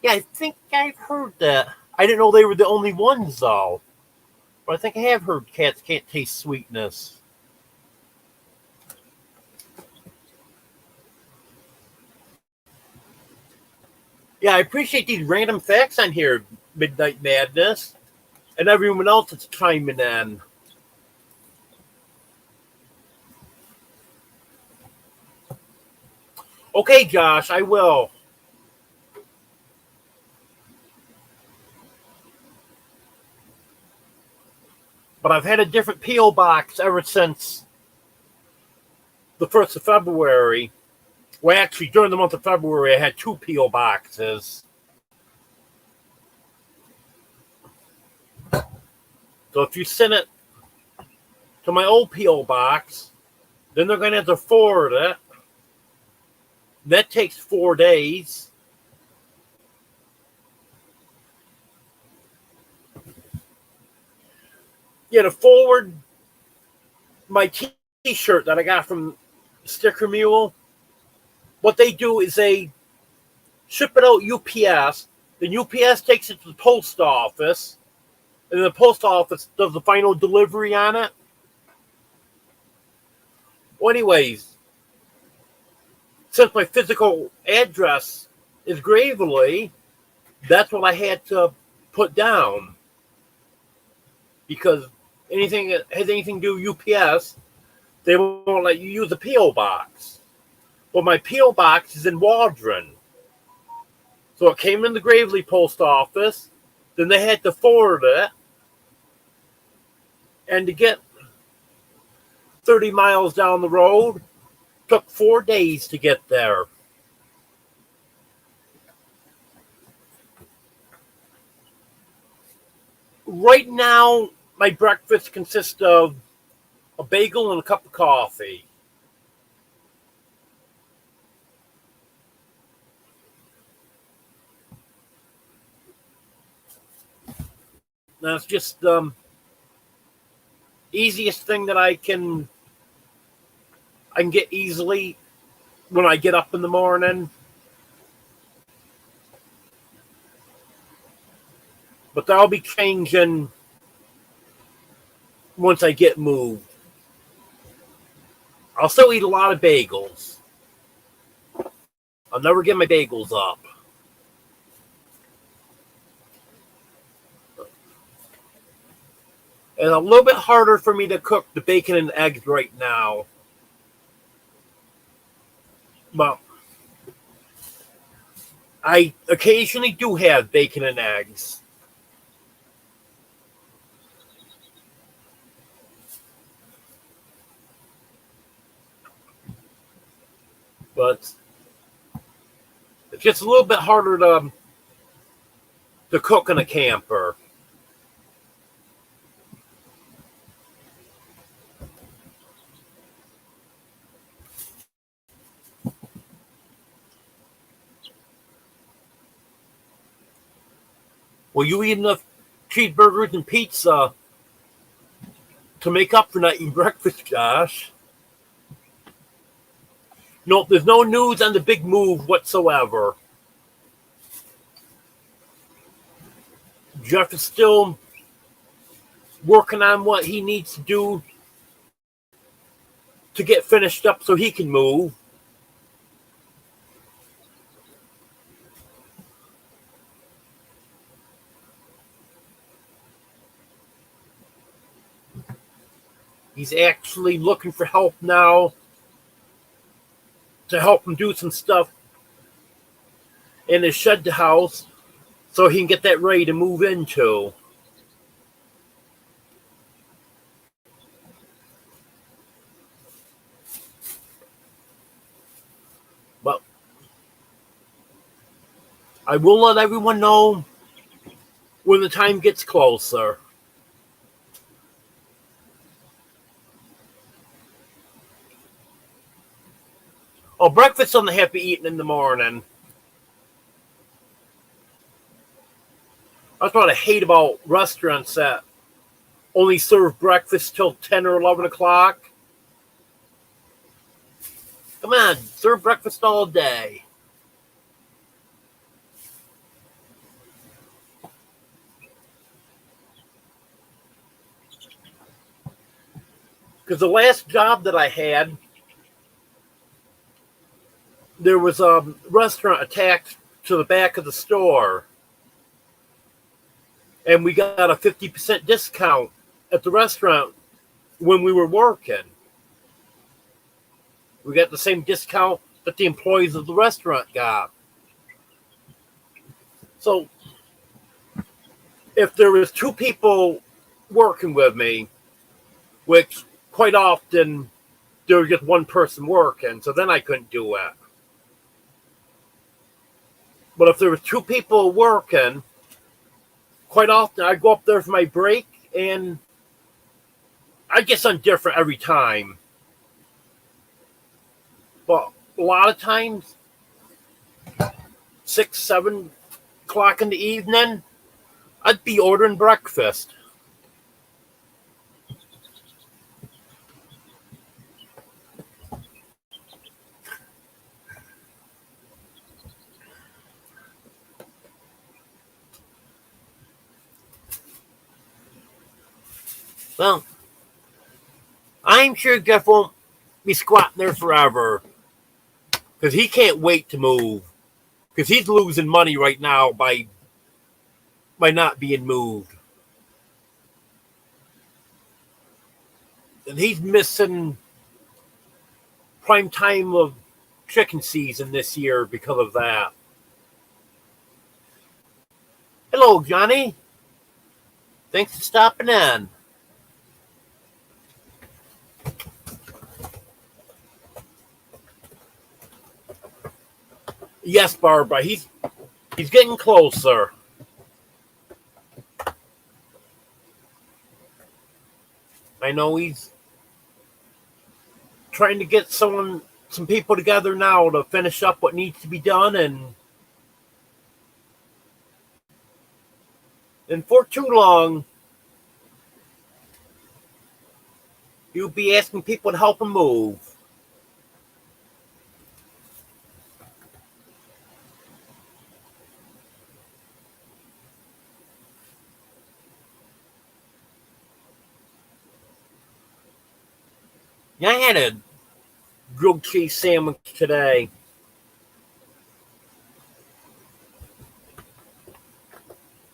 Yeah, I think I've heard that. I didn't know they were the only ones, though. But I think I have heard cats can't taste sweetness. Yeah, I appreciate these random facts on here, Midnight Madness, and everyone else that's chiming in. Okay, Josh, I will. But I've had a different P.O. box ever since the 1st of February. Well, actually, during the month of February, I had two P.O. boxes. So if you send it to my old P.O. box, then they're going to have to forward it. That takes 4 days. Yeah, to forward my T-shirt that I got from Sticker Mule, what they do is they ship it out UPS. Then UPS takes it to the post office, and the post office does the final delivery on it. Well, anyways, since my physical address is Gravely, that's what I had to put down. Because anything that has anything to do with UPS, they won't let you use a P.O. box. Well, my P.O. box is in Waldron. So it came in the Gravely post office. Then they had to forward it. And to get 30 miles down the road, took 4 days to get there. Right now, my breakfast consists of a bagel and a cup of coffee. That's just the easiest thing that I can get easily when I get up in the morning. But that'll be changing once I get moved. I'll still eat a lot of bagels. I'll never get my bagels up. It's a little bit harder for me to cook the bacon and eggs right now. But I occasionally do have bacon and eggs. But it's just a little bit harder to cook in a camper. Well, you eat enough cheeseburgers and pizza to make up for not eating breakfast, Josh. No, there's no news on the big move whatsoever. Jeff is still working on what he needs to do to get finished up so he can move. He's actually looking for help now to help him do some stuff in his shed house so he can get that ready to move into. But I will let everyone know when the time gets closer. Oh, breakfast doesn't have to be eaten in the morning. That's what I hate about restaurants that only serve breakfast till 10 or 11 o'clock. Come on, serve breakfast all day. Because the last job that I had, there was a restaurant attached to the back of the store. And we got a 50% discount at the restaurant when we were working. We got the same discount that the employees of the restaurant got. So if there was two people working with me, which quite often there was just one person working, so then I couldn't do it. But if there was two people working, quite often I'd go up there for my break, and I get something different every time. But a lot of times, 6, 7 o'clock in the evening, I'd be ordering breakfast. Well, I'm sure Jeff won't be squatting there forever because he can't wait to move because he's losing money right now by not being moved. And he's missing prime time of chicken season this year because of that. Hello, Johnny. Thanks for stopping in. Yes, Barbara, he's getting closer. I know he's trying to get some people together now to finish up what needs to be done, and for too long, he'll be asking people to help him move. Yeah, I had a grilled cheese sandwich today.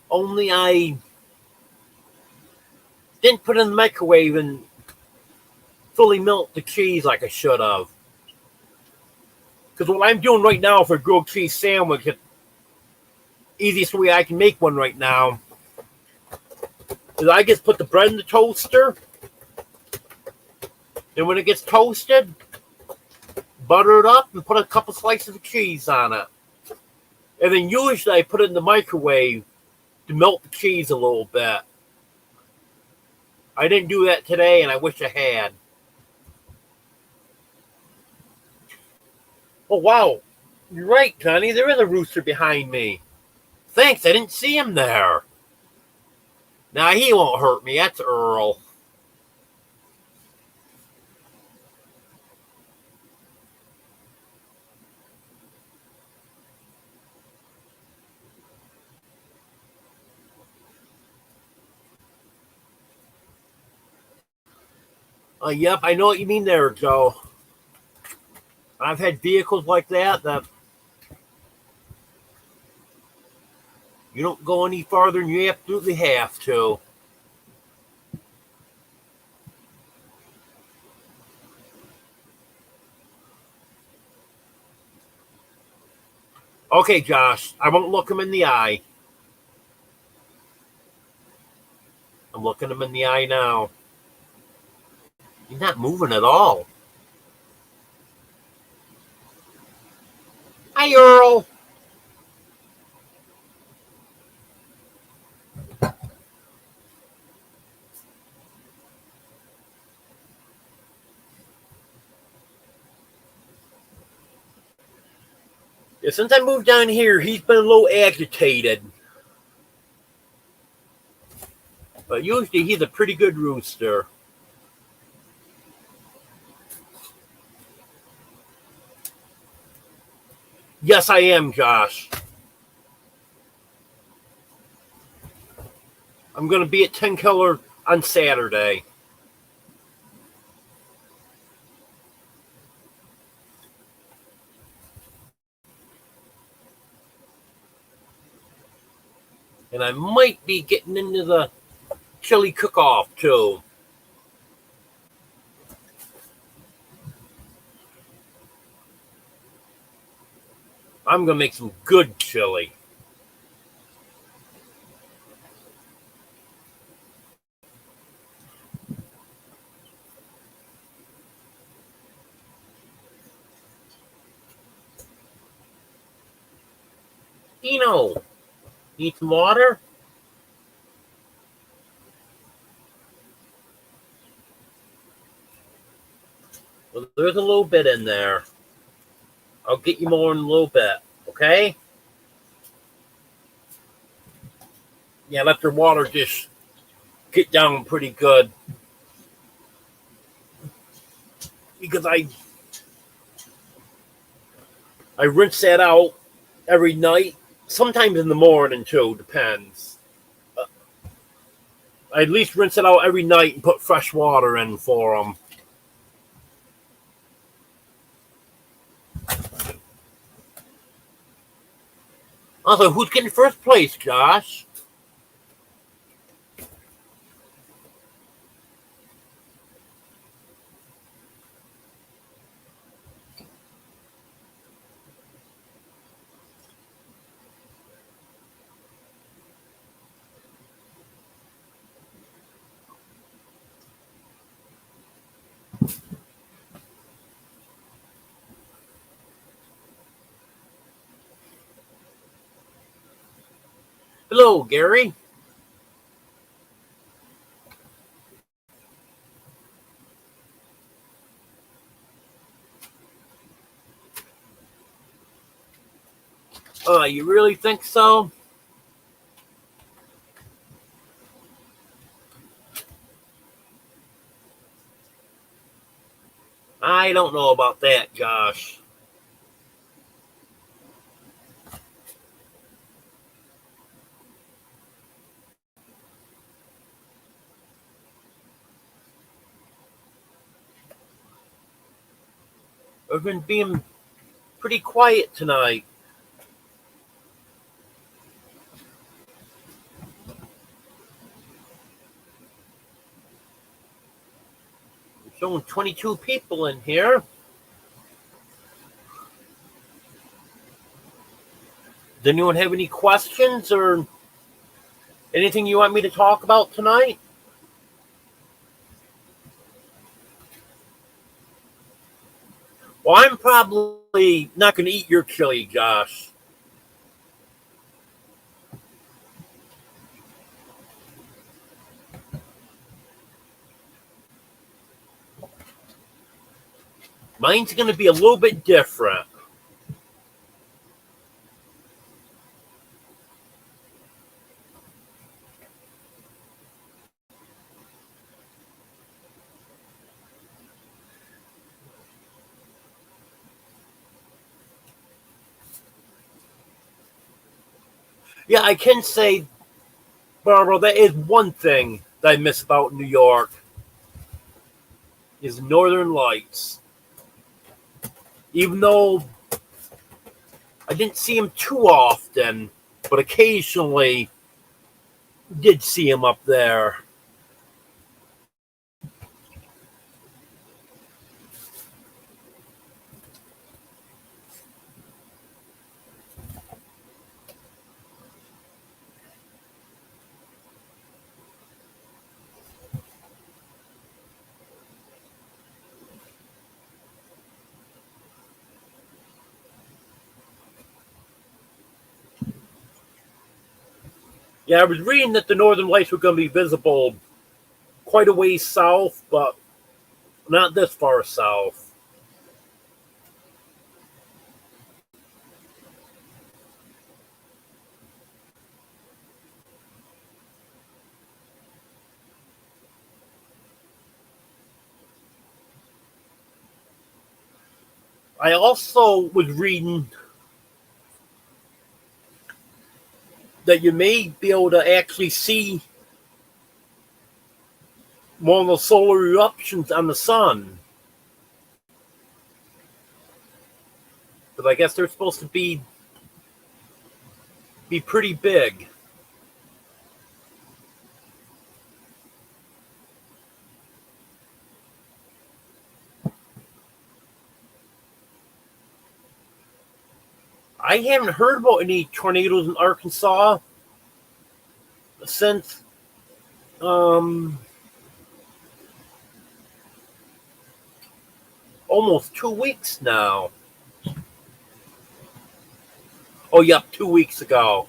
Only I didn't put it in the microwave and fully melt the cheese like I should have. Because what I'm doing right now for a grilled cheese sandwich, the easiest way I can make one right now, is I just put the bread in the toaster, and when it gets toasted, butter it up and put a couple slices of cheese on it. And then usually I put it in the microwave to melt the cheese a little bit. I didn't do that today, and I wish I had. Oh, wow. You're right, Johnny. There is a rooster behind me. Thanks, I didn't see him there. Nah, he won't hurt me. That's Earl. Yep, I know what you mean there, Joe. I've had vehicles like that you don't go any farther than you absolutely have to. Okay, Josh, I won't look him in the eye. I'm looking him in the eye now. He's not moving at all. Hi, Earl. Yeah, since I moved down here, he's been a little agitated. But usually he's a pretty good rooster. Yes, I am, Josh. I'm going to be at 10 Killer on Saturday. And I might be getting into the chili cook-off, too. I'm going to make some good chili. Eno, need some water? Well, there's a little bit in there. I'll get you more in a little bit, okay? Yeah, let the water just get down pretty good. Because I rinse that out every night, sometimes in the morning too, depends. I at least rinse it out every night and put fresh water in for them. Also, who's getting first place, Josh? Hello, Gary. You really think so? I don't know about that, Josh. I've been being pretty quiet tonight. There's only 22 people in here. Does anyone have any questions or anything you want me to talk about tonight? Well, I'm probably not going to eat your chili, Josh. Mine's going to be a little bit different. Yeah, I can say, Barbara, that is one thing that I miss about New York is Northern Lights. Even though I didn't see them too often, but occasionally did see them up there. Yeah, I was reading that the northern lights were going to be visible quite a ways south, but not this far south. I also was reading that you may be able to actually see one of the solar eruptions on the sun. But I guess they're supposed to be pretty big. I haven't heard about any tornadoes in Arkansas since almost 2 weeks now. Oh, yep, 2 weeks ago.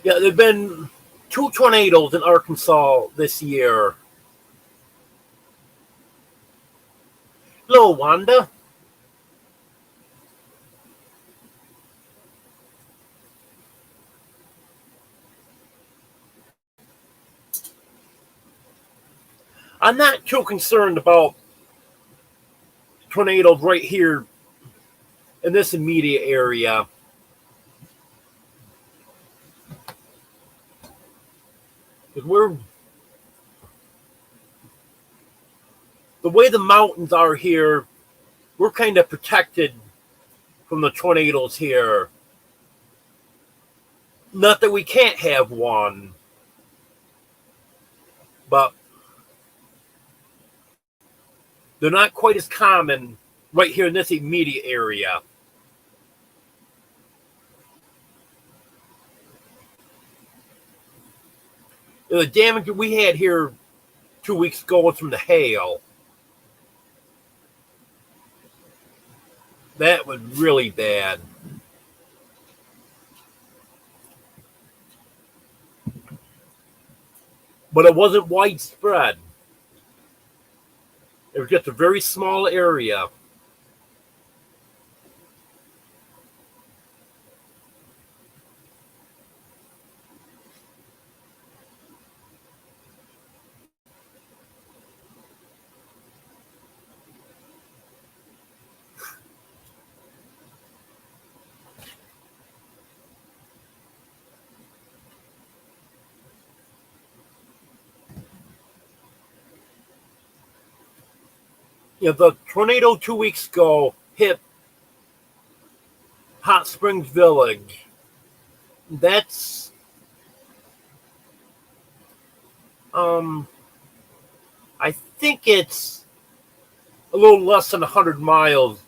Yeah, there have been 2 tornadoes in Arkansas this year. Hello, Wanda. I'm not too concerned about tornadoes right here in this immediate area. Because the way the mountains are here, we're kind of protected from the tornadoes here. Not that we can't have one, but they're not quite as common right here in this immediate area. The damage that we had here 2 weeks ago was from the hail. That was really bad. But it wasn't widespread. It was just a very small area. Yeah, the tornado 2 weeks ago hit Hot Springs Village. That's I think it's a little less than 100 miles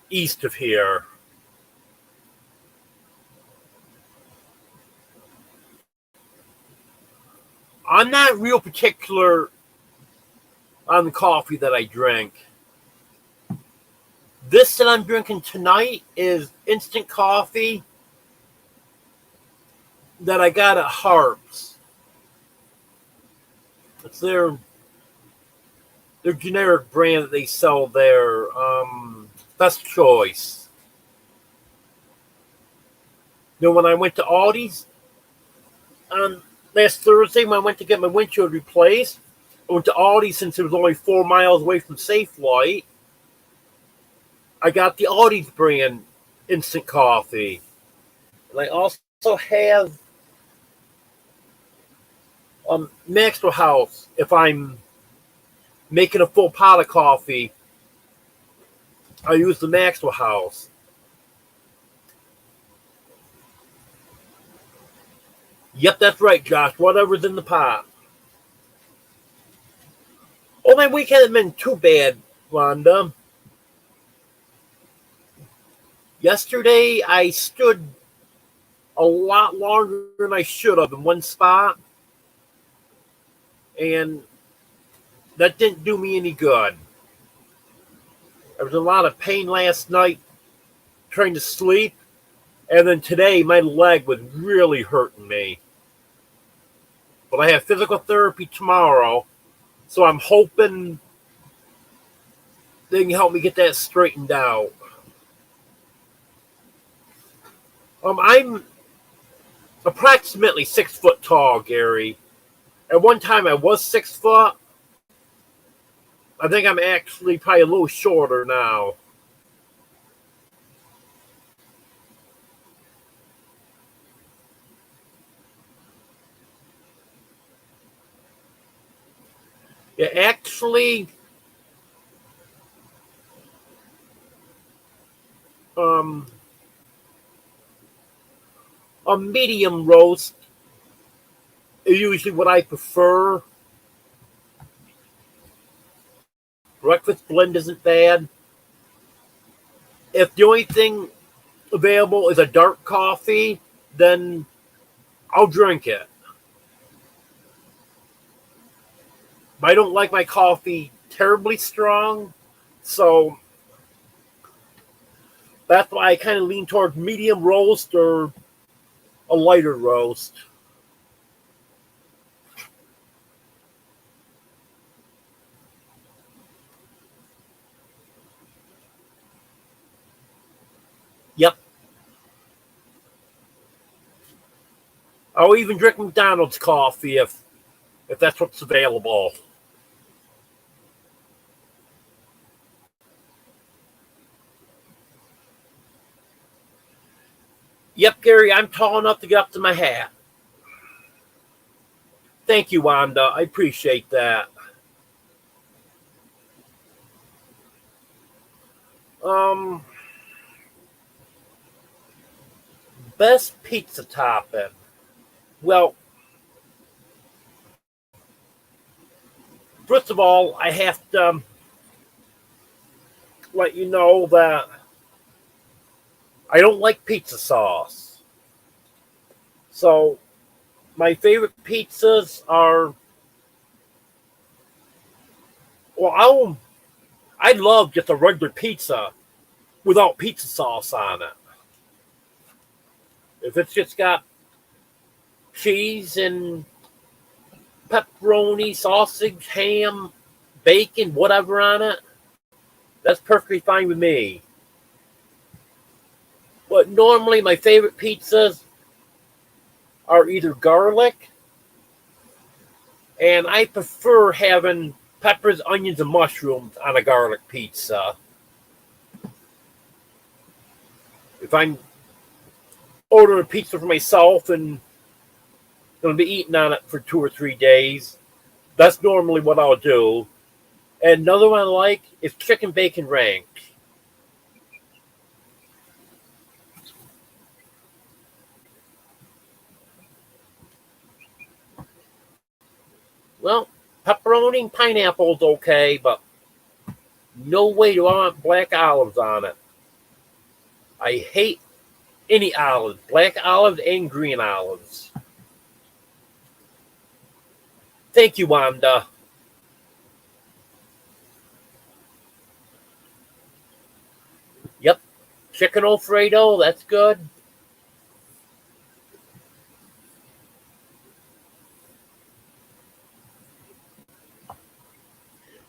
east of here. I'm not real particular on the coffee that I drink. This that I'm drinking tonight is instant coffee that I got at Harps. It's their generic brand that they sell there. Best Choice. You know, when I went to Aldi's on last Thursday, when I went to get my windshield replaced, I went to Aldi since it was only 4 miles away from Safelight. I got the Aldi's brand instant coffee. And I also have Maxwell House. If I'm making a full pot of coffee, I use the Maxwell House. Yep, that's right, Josh. Whatever's in the pot. Oh, my week hasn't been too bad, Rhonda. Yesterday, I stood a lot longer than I should have in one spot, and that didn't do me any good. There was a lot of pain last night trying to sleep, And then today, my leg was really hurting me. But I have physical therapy tomorrow, so I'm hoping they can help me get that straightened out. I'm approximately 6 foot tall, Gary. At one time, I was 6 foot. I think I'm actually probably a little shorter now. Yeah, actually, um, a medium roast is usually what I prefer. Breakfast blend isn't bad. If the only thing available is a dark coffee, then I'll drink it. I don't like my coffee terribly strong, so that's why I kind of lean toward medium roast or a lighter roast. Yep. I'll even drink McDonald's coffee if that's what's available. Yep, Gary, I'm tall enough to get up to my hat. Thank you, Wanda. I appreciate that. Um, Best pizza topping. Well, first of all, I have to let you know that I don't like pizza sauce. So my favorite pizzas are well, I love just a regular pizza without pizza sauce on it. If it's just got cheese and pepperoni, sausage, ham, bacon, whatever on it, that's perfectly fine with me. But normally my favorite pizzas are either garlic, and I prefer having peppers, onions, and mushrooms on a garlic pizza. If I'm ordering a pizza for myself and going to be eating on it for 2 or 3 days, that's normally what I'll do. And another one I like is chicken bacon ranch. Well, pepperoni and pineapple is okay, but no way do I want black olives on it. I hate any olives, black olives and green olives. Thank you, Wanda. Yep, chicken Alfredo, that's good.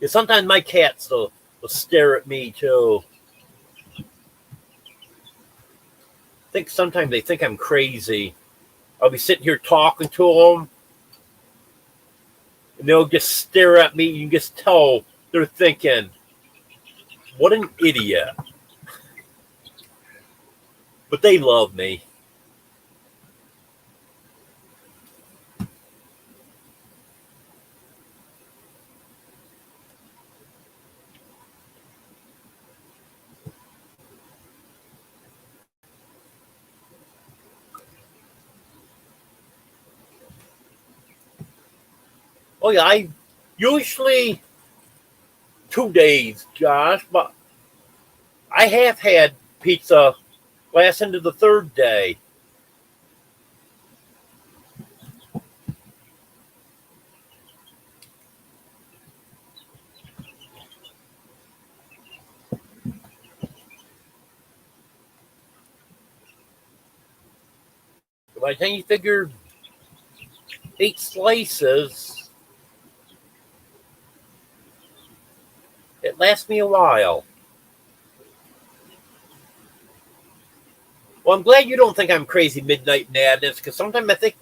Yeah, sometimes my cats will stare at me too. I think sometimes they think I'm crazy. I'll be sitting here talking to them, and they'll just stare at me. You can just tell they're thinking, "What an idiot!" But they love me. Oh yeah, I usually 2 days, Josh, but I have had pizza last into the third day. By the time you figure 8 slices, it lasts me a while. Well, I'm glad you don't think I'm crazy midnight madness, because sometimes I think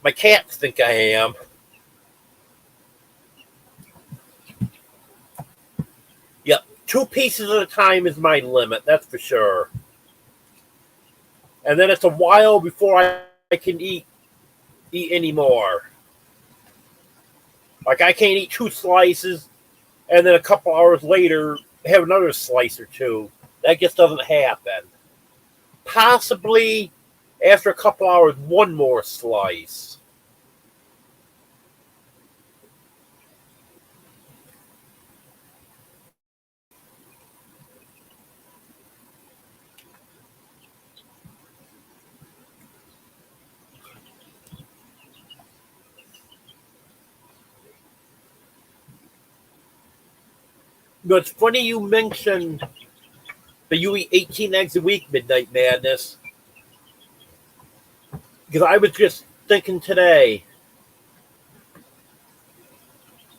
my cats think I am. Yep, 2 pieces at a time is my limit, that's for sure. And then it's a while before I can eat anymore. Like, I can't eat 2 slices and then a couple hours later have another slice or 2. That just doesn't happen. Possibly after a couple hours, 1 more slice. But it's funny you mentioned that you eat 18 eggs a week, Midnight Madness. Because I was just thinking today,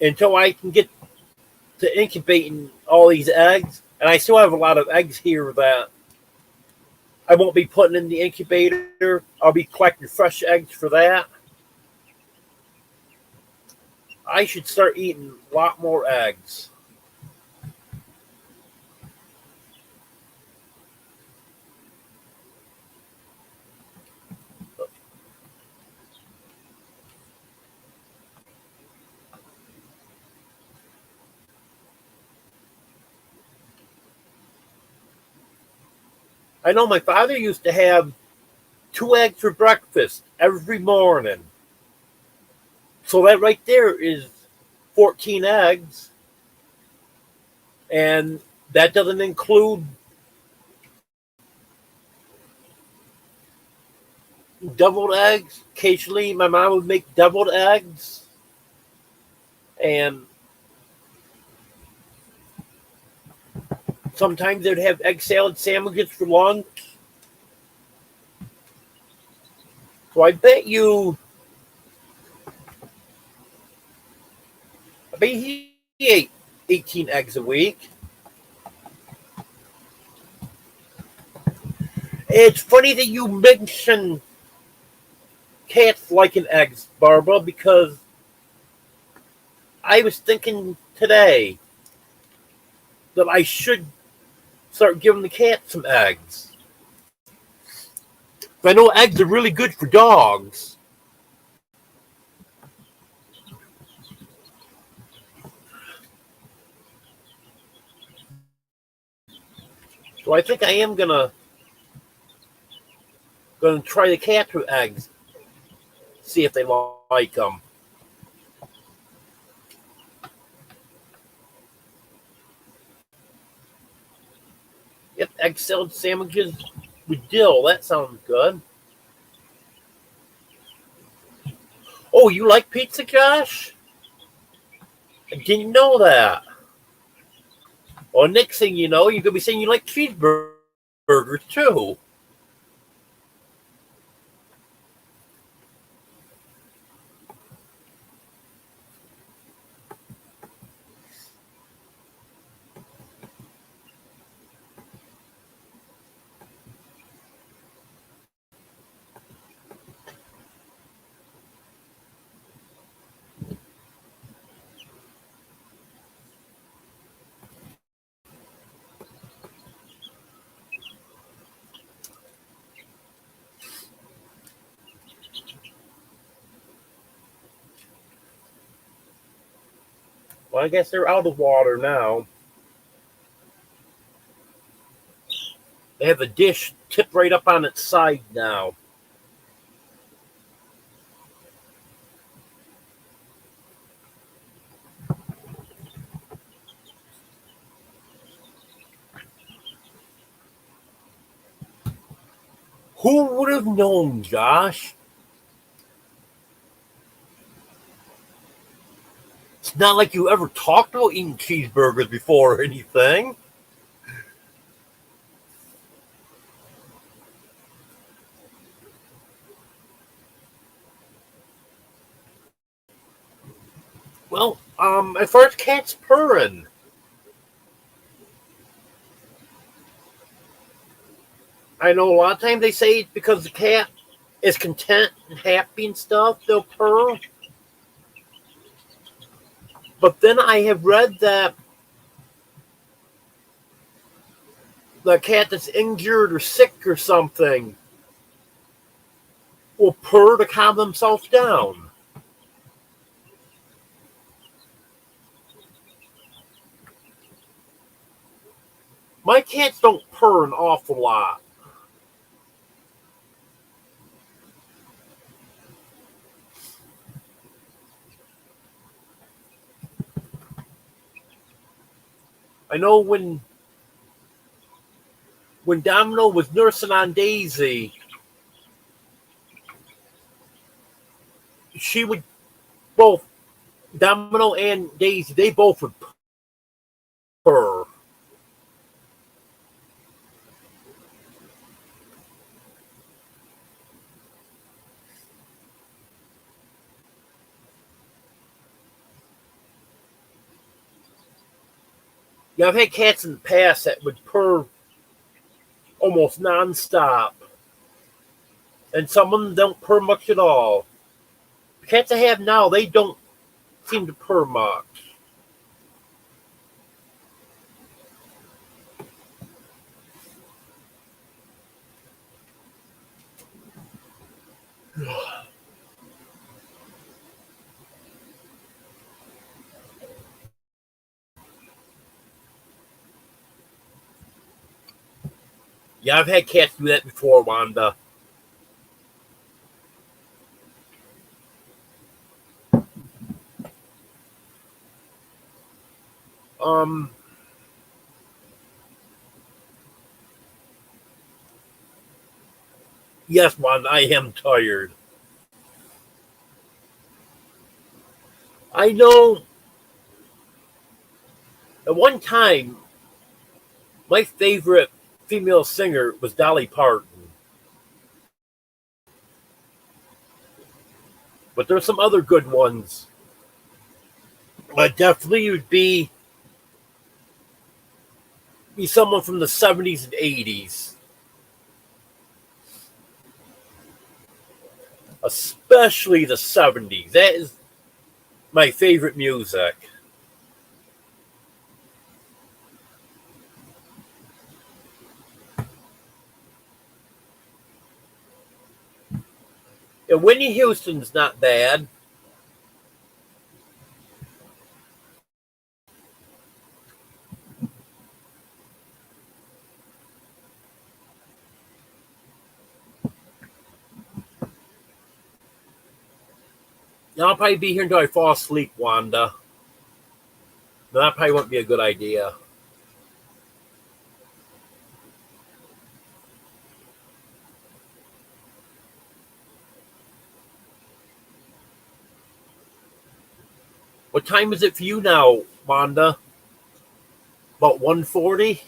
until I can get to incubating all these eggs, and I still have a lot of eggs here that I won't be putting in the incubator. I'll be collecting fresh eggs for that. I should start eating a lot more eggs. I know my father used to have 2 eggs for breakfast every morning. So that right there is 14 eggs. And that doesn't include deviled eggs. Occasionally, my mom would make deviled eggs. And sometimes they'd have egg salad sandwiches for lunch. So I bet he ate 18 eggs a week. It's funny that you mention cats liking eggs, Barbara, because I was thinking today that I should start giving the cat some eggs. I know eggs are really good for dogs. So I think I am gonna try the cat with eggs. See if they like them. Yep, egg salad sandwiches with dill. That sounds good. Oh, you like pizza, Josh? I didn't know that. Well, next thing you know, you're going to be saying you like cheeseburgers, too. Well, I guess they're out of water now. They have the dish tipped right up on its side now. Who would have known, Josh? It's not like you ever talked about eating cheeseburgers before or anything. Well, as far as cats purring, I know a lot of times they say it's because the cat is content and happy and stuff, they'll purr. But then I have read that the cat that's injured or sick or something will purr to calm themselves down. My cats don't purr an awful lot. I know when Domino was nursing on Daisy, she would both Domino and Daisy, they both would purr. Yeah, I've had cats in the past that would purr almost nonstop, and some of them don't purr much at all. The cats I have now, they don't seem to purr much. Yeah, I've had cats do that before, Wanda. Um, yes, Wanda, I am tired. I know at one time my favorite female singer was Dolly Parton, but there's some other good ones. Definitely would be someone from the 70s and 80s, especially the 70s. That is my favorite music. And Whitney Houston's not bad. I'll probably be here until I fall asleep, Wanda. That probably won't be a good idea. What time is it for you now, Wanda? About 1:40?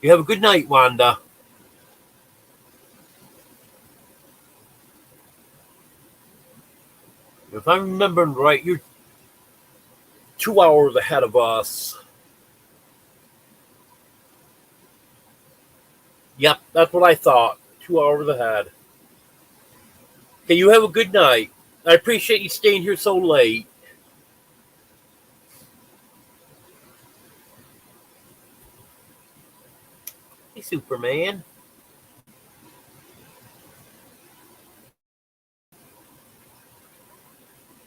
You have a good night, Wanda. If I'm remembering right, you're 2 hours ahead of us. Yep, that's what I thought. 2 hours ahead. Okay, you have a good night. I appreciate you staying here so late. Hey, Superman.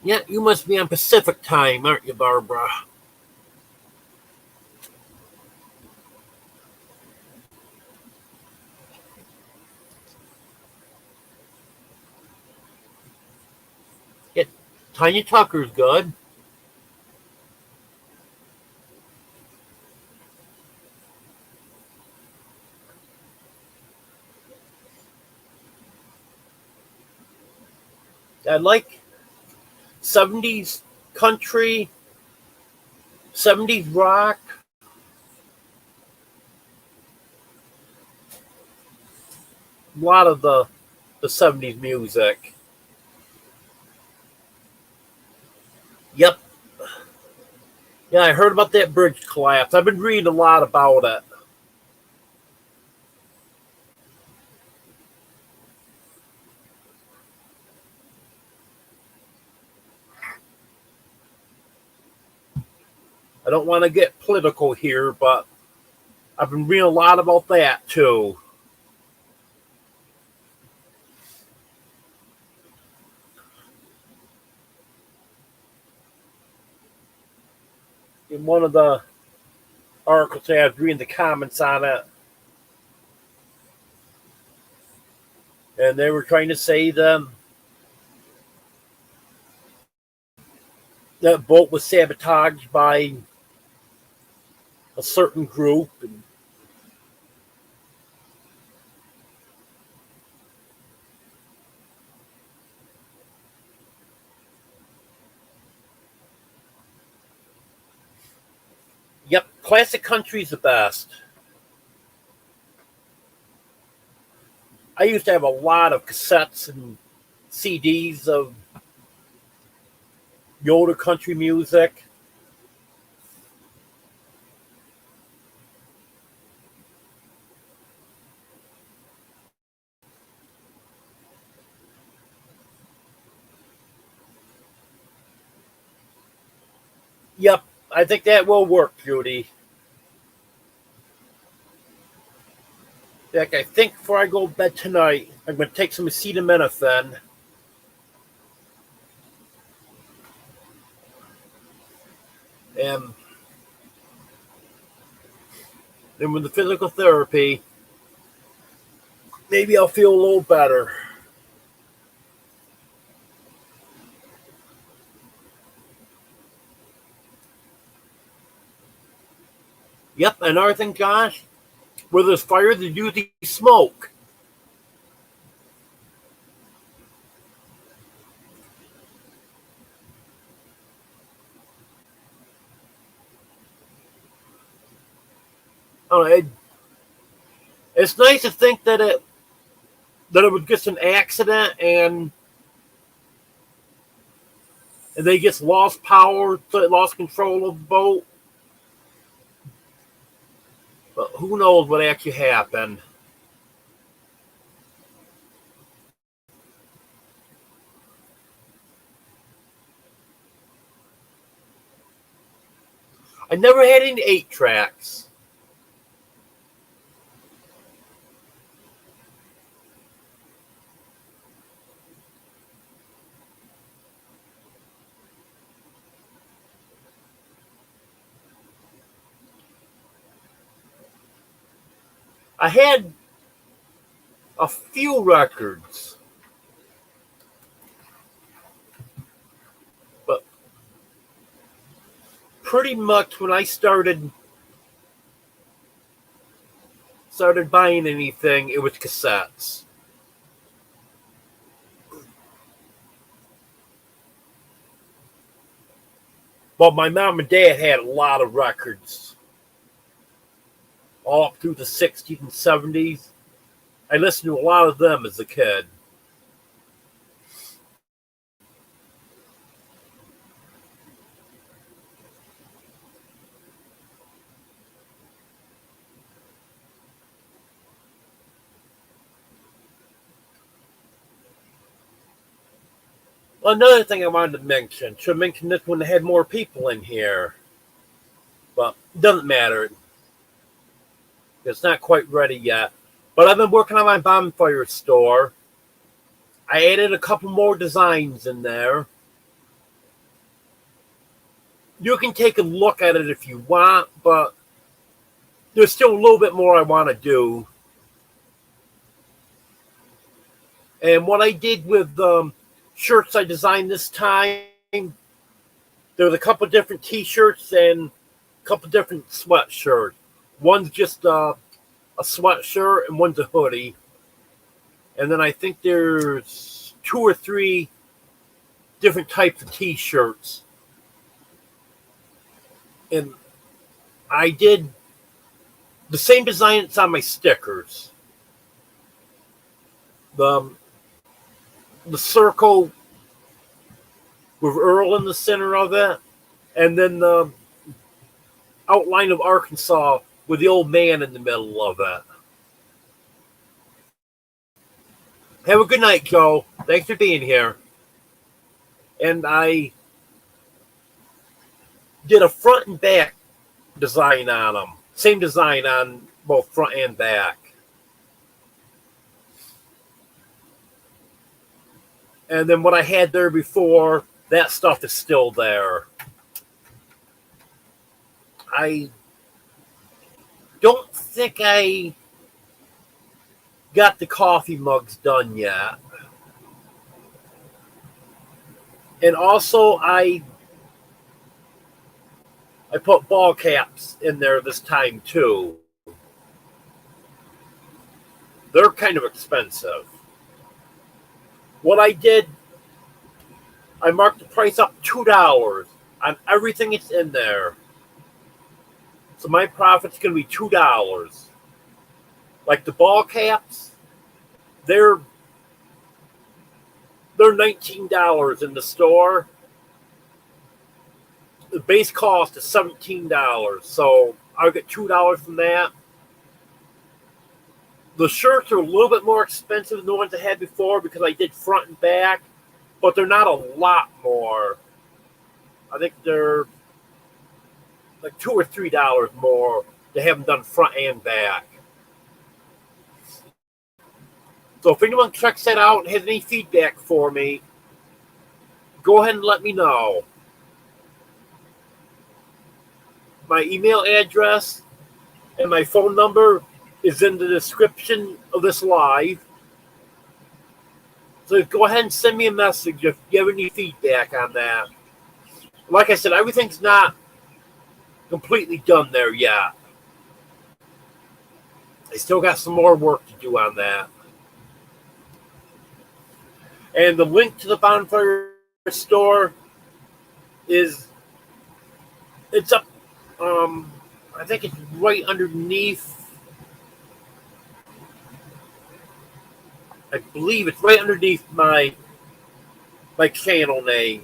Yeah, you must be on Pacific time, aren't you, Barbara? Yeah, Tanya Tucker's good. I like 70s country, 70s rock. A lot of the 70s music. Yep. Yeah, I heard about that bridge collapse. I've been reading a lot about it. I don't want to get political here, but I've been reading a lot about that too. In one of the articles I was reading the comments on it, and they were trying to say that boat was sabotaged by a certain group. And yep, classic country's the best. I used to have a lot of cassettes and CDs of the older country music. Yep, I think that will work, Judy. In fact, I think before I go to bed tonight, I'm going to take some acetaminophen. And then with the physical therapy, maybe I'll feel a little better. Yep, another thing, Josh, where there's fire, there's usually smoke. I don't know, it's nice to think that it was just an accident and they just lost power, lost control of the boat. But who knows what actually happened. I never had any 8-tracks. I had a few records, but pretty much when I started buying anything, it was cassettes. Well, my mom and dad had a lot of records, all up through the 60s and 70s. I listened to a lot of them as a kid. Well, another thing I wanted to mention, should have mentioned this when they had more people in here, but it doesn't matter. It's not quite ready yet. But I've been working on my bonfire store. I added a couple more designs in there. You can take a look at it if you want, but there's still a little bit more I want to do. And what I did with shirts I designed this time, there was a couple different t-shirts and a couple different sweatshirts. One's just a sweatshirt and one's a hoodie. And then I think there's 2 or 3 different types of t-shirts. And I did the same design that's on my stickers. The circle with Earl in the center of it, and then the outline of Arkansas with the old man in the middle of it. Have a good night, Joe. Thanks for being here. And I did a front and back design on them. Same design on both front and back. And then what I had there before, that stuff is still there. I don't think I got the coffee mugs done yet. And also I put ball caps in there this time too. They're kind of expensive. What I did, I marked the price up $2 on everything that's in there. So my profit's going to be $2. Like the ball caps, they're $19 in the store. The base cost is $17, so I'll get $2 from that. The shirts are a little bit more expensive than the ones I had before because I did front and back, but they're not a lot more. I think they're like $2 or $3 more to have them done front and back. So if anyone checks that out and has any feedback for me, go ahead and let me know. My email address and my phone number is in the description of this live. So go ahead and send me a message if you have any feedback on that. Like I said, everything's not completely done there yet. I still got some more work to do on that. And the link to the Bonfire store it's up. I think it's right underneath. I believe it's right underneath my channel name.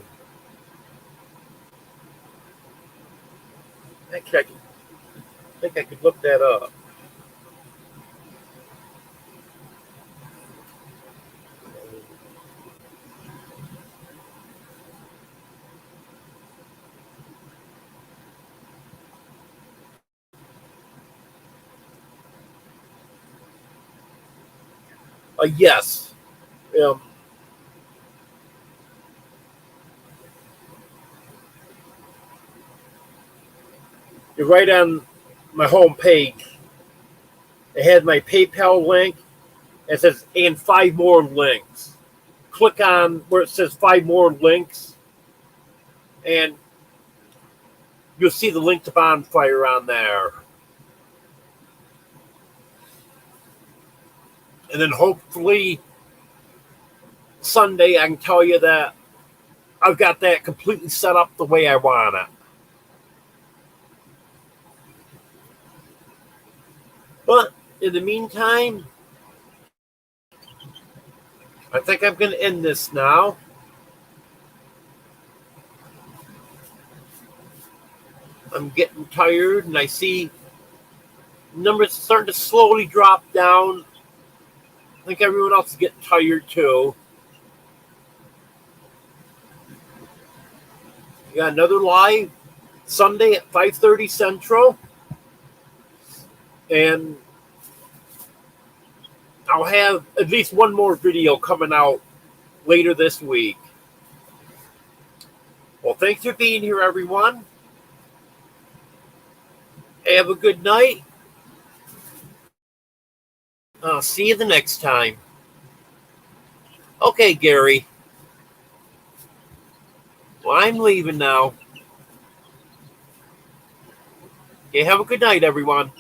Actually, I think I could look that up. Yes. You're right on my home page. It has my PayPal link. It says, and 5 more links. Click on where it says 5 more links, and you'll see the link to Bonfire on there. And then hopefully Sunday I can tell you that I've got that completely set up the way I want it. But in the meantime, I think I'm going to end this now. I'm getting tired, and I see numbers starting to slowly drop down. I think everyone else is getting tired too. We got another live Sunday at 5:30 Central. And I'll have at least one more video coming out later this week. Well, thanks for being here, everyone. Have a good night. I'll see you the next time. Okay, Gary. Well, I'm leaving now. Okay, have a good night, everyone.